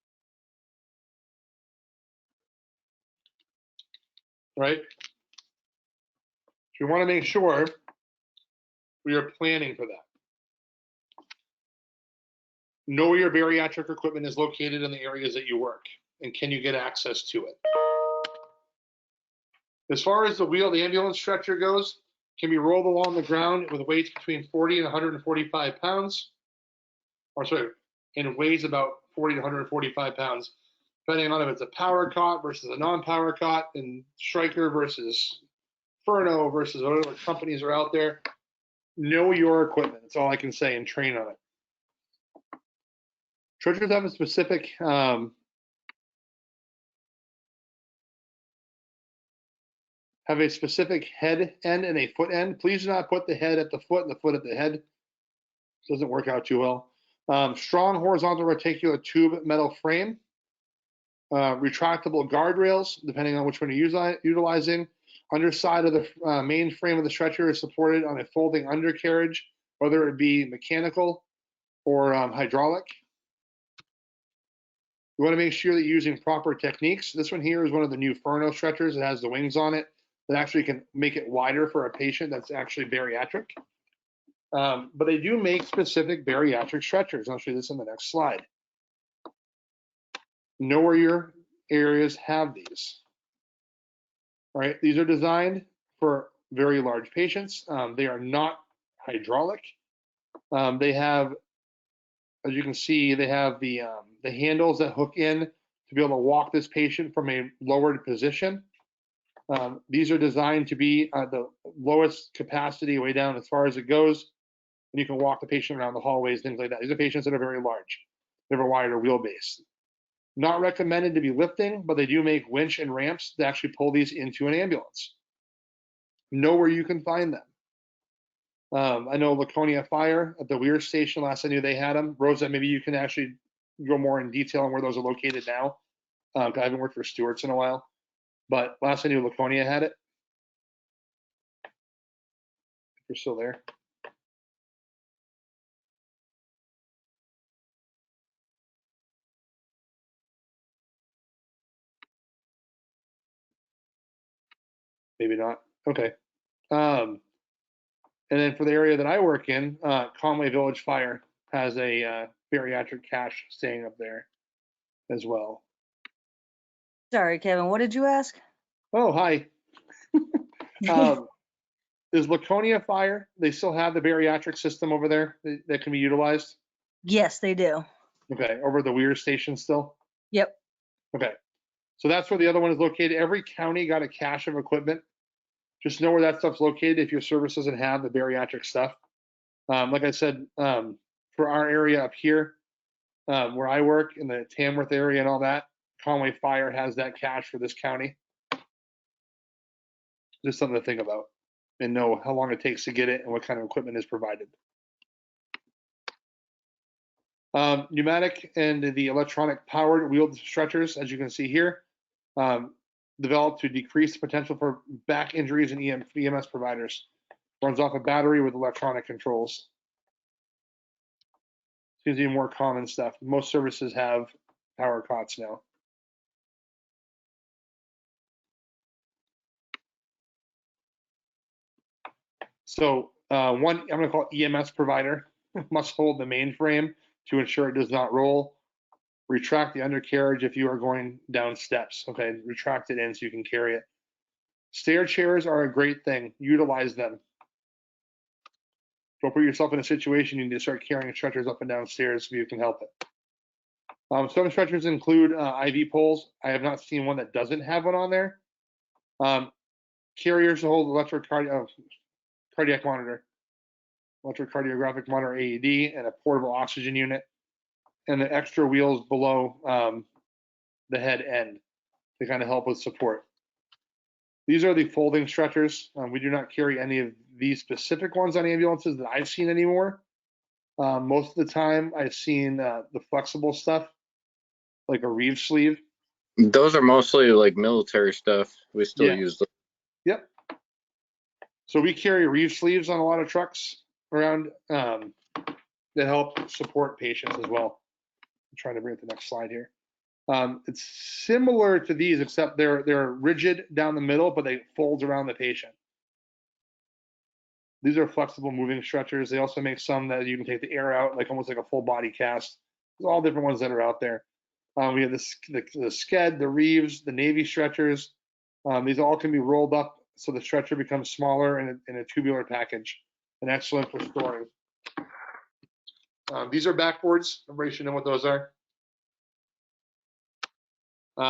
Right? So we want to make sure we are planning for that. Know where your bariatric equipment is located in the areas that you work, and can you get access to it? As far as the ambulance stretcher goes, Can be rolled along the ground with weights between 40 and 145 pounds. Or sorry, and weighs about 40 to 145 pounds, depending on if it's a power cot versus a non-power cot, and Stryker versus Furno versus whatever companies are out there. Know your equipment. That's all I can say, and train on it. Stretchers have a specific head end and a foot end. Please do not put the head at the foot and the foot at the head. Doesn't work out too well. Strong horizontal reticular tube metal frame. Retractable guardrails, depending on which one you're utilizing. Underside of the main frame of the stretcher is supported on a folding undercarriage, whether it be mechanical or hydraulic. You want to make sure that you're using proper techniques. This one here is one of the new Furno stretchers. It has the wings on it that actually can make it wider for a patient that's actually bariatric. But they do make specific bariatric stretchers. I'll show you this on the next slide. Know where your areas have these. All right, these are designed for very large patients. They are not hydraulic. They have, as you can see, they have the handles that hook in to be able to walk this patient from a lowered position. These are designed to be the lowest capacity way down as far as it goes, and you can walk the patient around the hallways, things like that. These are patients that are very large. They have a wider wheelbase. Not recommended to be lifting, but they do make winch and ramps to actually pull these into an ambulance. Know where you can find them. I know Laconia Fire at the Weir station, last I knew they had them. Rosa, maybe you can actually go more in detail on where those are located now. I haven't worked for Stewart's in a while, but last I knew Laconia had it. If you're still there. Maybe not. Okay. And then for the area that I work in, Conway Village Fire has a bariatric cache staying up there as well. Sorry, Kevin, what did you ask? Oh, hi. Is Laconia Fire, they still have the bariatric system over there that can be utilized? Yes, they do. Okay, over the Weir station still? Yep. Okay, so that's where the other one is located. Every county got a cache of equipment. Just know where that stuff's located if your service doesn't have the bariatric stuff. Like I said, for our area up here, where I work in the Tamworth area and all that, Conway Fire has that cache for this county. Just something to think about and know how long it takes to get it and what kind of equipment is provided. Pneumatic and the electronic powered wheeled stretchers, as you can see here, developed to decrease the potential for back injuries in EMS providers. Runs off a battery with electronic controls. Seems to be more common stuff. Most services have power cots now. So one, I'm going to call it EMS provider, must hold the mainframe to ensure it does not roll. Retract the undercarriage if you are going down steps. Okay, retract it in so you can carry it. Stair chairs are a great thing. Utilize them. Don't put yourself in a situation you need to start carrying stretchers up and down stairs if you can help it. Some stretchers include IV poles. I have not seen one that doesn't have one on there. Carriers to hold cardiac monitor, electrocardiographic monitor AED, and a portable oxygen unit, and the extra wheels below the head end to kind of help with support. These are the folding stretchers. We do not carry any of these specific ones on ambulances that I've seen anymore. Most of the time, I've seen the flexible stuff, like a reeve sleeve. Those are mostly like military stuff. We still use them. Yep. So we carry reeve sleeves on a lot of trucks around that help support patients as well. I'm trying to bring up the next slide here. It's similar to these, except they're rigid down the middle, but they fold around the patient. These are flexible moving stretchers. They also make some that you can take the air out, like almost like a full body cast. There's all different ones that are out there. We have the sked, the reeves, the Navy stretchers. These all can be rolled up so the stretcher becomes smaller in a tubular package, and excellent for storing. These are backboards. Everybody should know what those are.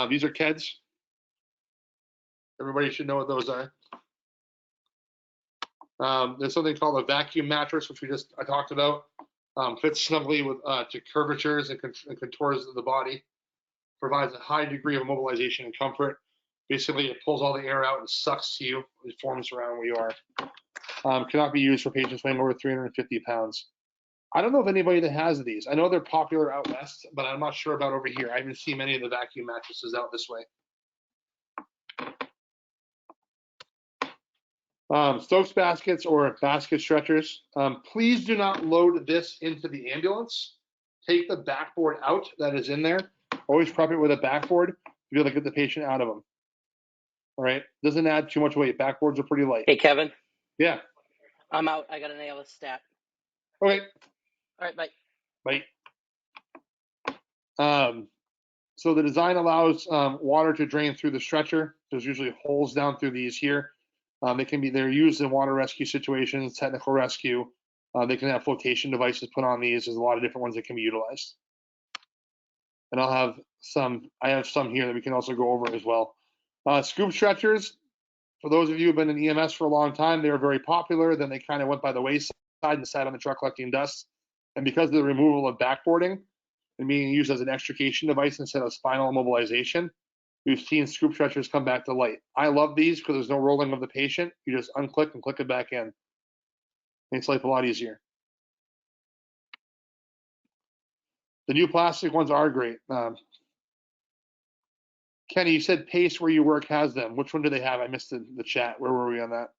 These are KEDs. Everybody should know what those are. There's something called a vacuum mattress, which I talked about. Fits snugly with to curvatures and contours of the body. Provides a high degree of mobilization and comfort. Basically, it pulls all the air out and sucks to you. It forms around where you are. Cannot be used for patients weighing over 350 pounds. I don't know of anybody that has these. I know they're popular out west, but I'm not sure about over here. I haven't seen many of the vacuum mattresses out this way. Stokes baskets or basket stretchers. Please do not load this into the ambulance. Take the backboard out that is in there. Always prep it with a backboard to be able to get the patient out of them. All right, doesn't add too much weight. Backboards are pretty light. Hey, Kevin. Yeah. I'm out. I got to nail a stat. Okay. All right, bye. Bye. So the design allows water to drain through the stretcher. There's usually holes down through these here. They're used in water rescue situations, technical rescue. They can have flotation devices put on these. There's a lot of different ones that can be utilized. And I have some here that we can also go over as well. Scoop stretchers, for those of you who have been in EMS for a long time, they were very popular. Then they kind of went by the wayside and sat on the truck collecting dust. And because of the removal of backboarding and being used as an extrication device instead of spinal mobilization, we've seen scoop stretchers come back to light. I love these because there's no rolling of the patient. You just unclick and click it back in. Makes life a lot easier. The new plastic ones are great. Kenny, you said Pace where you work has them. Which one do they have? I missed the chat. Where were we on that?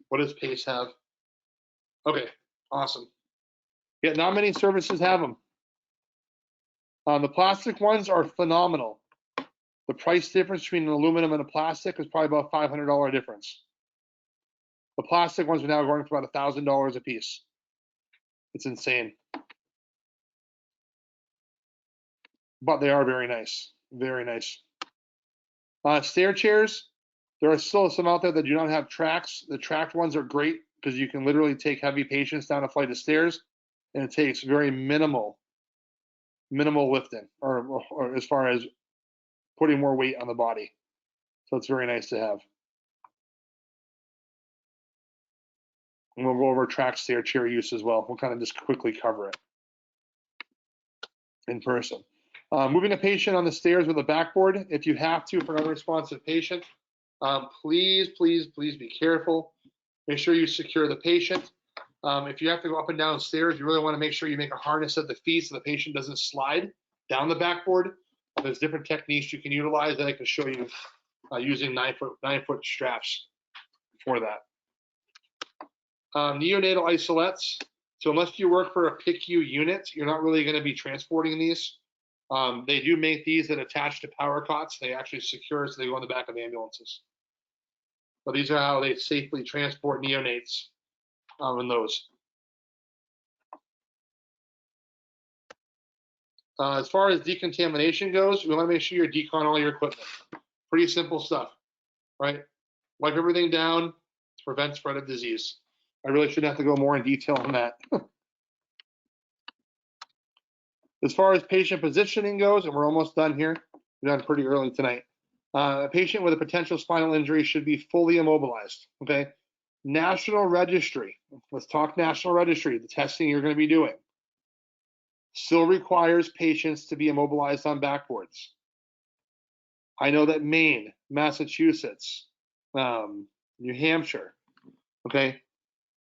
What does Pace have? Okay, awesome. Yeah, not many services have them. The plastic ones are phenomenal. The price difference between an aluminum and a plastic is probably about $500 difference. The plastic ones are now going for about $1,000 a piece. It's insane. But they are very nice. Very nice. Stair chairs. There are still some out there that do not have tracks. The tracked ones are great because you can literally take heavy patients down a flight of stairs, and it takes very minimal lifting, or as far as putting more weight on the body. So it's very nice to have. And we'll go over track stair chair use as well. We'll kind of just quickly cover it in person. Moving a patient on the stairs with a backboard. If you have to for an unresponsive patient, please be careful. Make sure you secure the patient. If you have to go up and down stairs, you really want to make sure you make a harness at the feet so the patient doesn't slide down the backboard. There's different techniques you can utilize that I can show you using 9-foot straps for that. Neonatal isolettes. So unless you work for a PICU unit, you're not really going to be transporting these. They do make these that attach to power cots. They actually secure so they go on the back of ambulances. But these are how they safely transport neonates in those. As far as decontamination goes, we want to make sure you decon all your equipment. Pretty simple stuff, right? Wipe everything down to prevent spread of disease. I really shouldn't have to go more in detail on that. As far as patient positioning goes, and we're almost done here, we're done pretty early tonight. A patient with a potential spinal injury should be fully immobilized, okay? National Registry, let's talk National Registry, the testing you're going to be doing, still requires patients to be immobilized on backboards. I know that Maine, Massachusetts, New Hampshire, okay?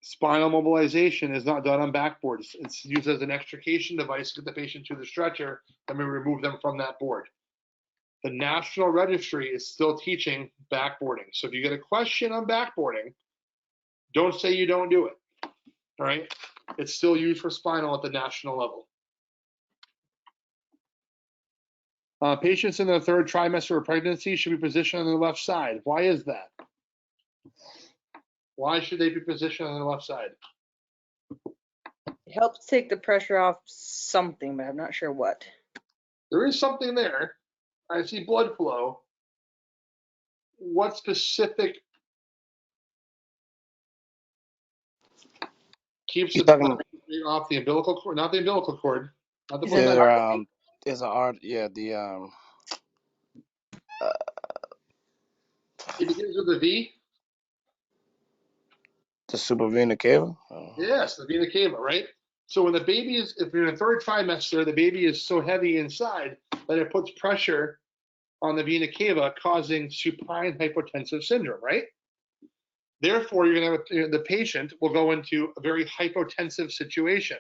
Spinal mobilization is not done on backboards. It's used as an extrication device to get the patient to the stretcher, then we remove them from that board. The National Registry is still teaching backboarding. So if you get a question on backboarding, don't say you don't do it, all right? It's still used for spinal at the national level. Patients in their third trimester of pregnancy should be positioned on the left side. Why is that? Why should they be positioned on the left side? It helps take the pressure off something, but I'm not sure what. There is something there. I see blood flow. what specific keeps You the talking blood off the umbilical cord? Not the umbilical cord. Not the Is it the placenta. is an art? Yeah, It begins with a V. the supravena cava. Oh. Yes, the vena cava, right? So when the baby is, if you're in the third trimester, the baby is so heavy inside that it puts pressure on the vena cava, causing supine hypotensive syndrome, right? Therefore, you're going to have the patient will go into a very hypotensive situation.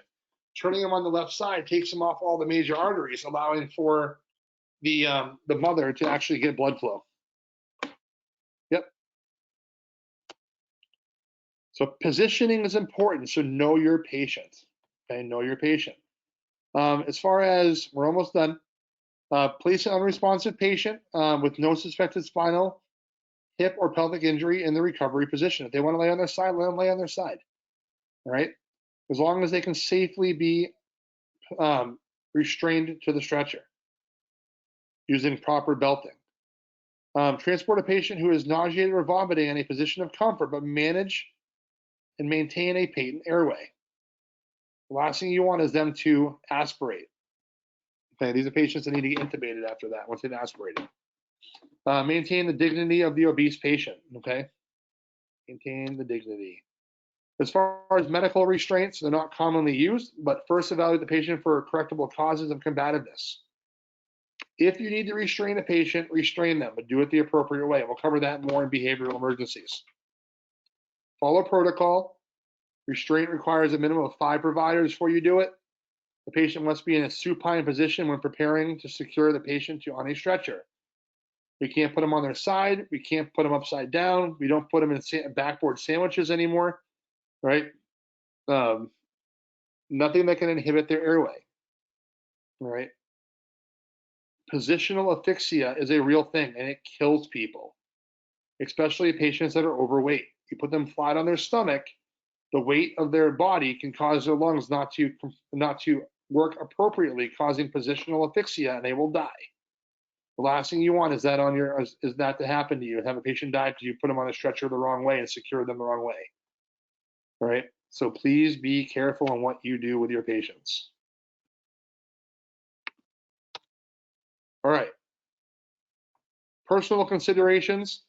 Turning him on the left side takes him off all the major arteries, allowing for the mother to actually get blood flow. Yep. So positioning is important. So know your patient. Okay, know your patient. As far as we're almost done, place an unresponsive patient with no suspected spinal, hip, or pelvic injury in the recovery position. If they want to lay on their side, let them lay on their side. All right, as long as they can safely be restrained to the stretcher using proper belting. Transport a patient who is nauseated or vomiting in a position of comfort, but manage and maintain a patent airway. The last thing you want is them to aspirate. Okay, these are patients that need to get intubated after that once they've aspirated. Maintain the dignity of the obese patient. Okay, maintain the dignity. As far as medical restraints, they're not commonly used, but first evaluate the patient for correctable causes of combativeness. If you need to restrain a patient, restrain them, but do it the appropriate way. We'll cover that more in behavioral emergencies. Follow protocol. Restraint requires a minimum of 5 providers before you do it. The patient must be in a supine position when preparing to secure the patient on a stretcher. We can't put them on their side. We can't put them upside down. We don't put them in backboard sandwiches anymore, right? Nothing that can inhibit their airway, right? Positional asphyxia is a real thing, and it kills people, especially patients that are overweight. You put them flat on their stomach, the weight of their body can cause their lungs not to work appropriately, causing positional asphyxia, and they will die. The last thing you want is that to happen to you. Have a patient die because you put them on a stretcher the wrong way and secure them the wrong way. All right. So please be careful on what you do with your patients. All right. Personal considerations.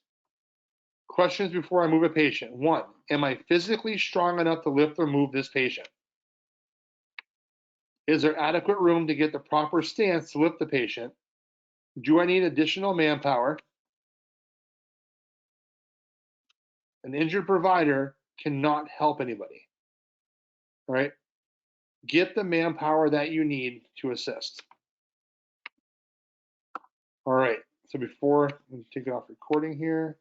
Questions before I move a patient. 1, am I physically strong enough to lift or move this patient? Is there adequate room to get the proper stance to lift the patient? Do I need additional manpower? An injured provider cannot help anybody. All right? Get the manpower that you need to assist. All right. So before, let me take it off recording here.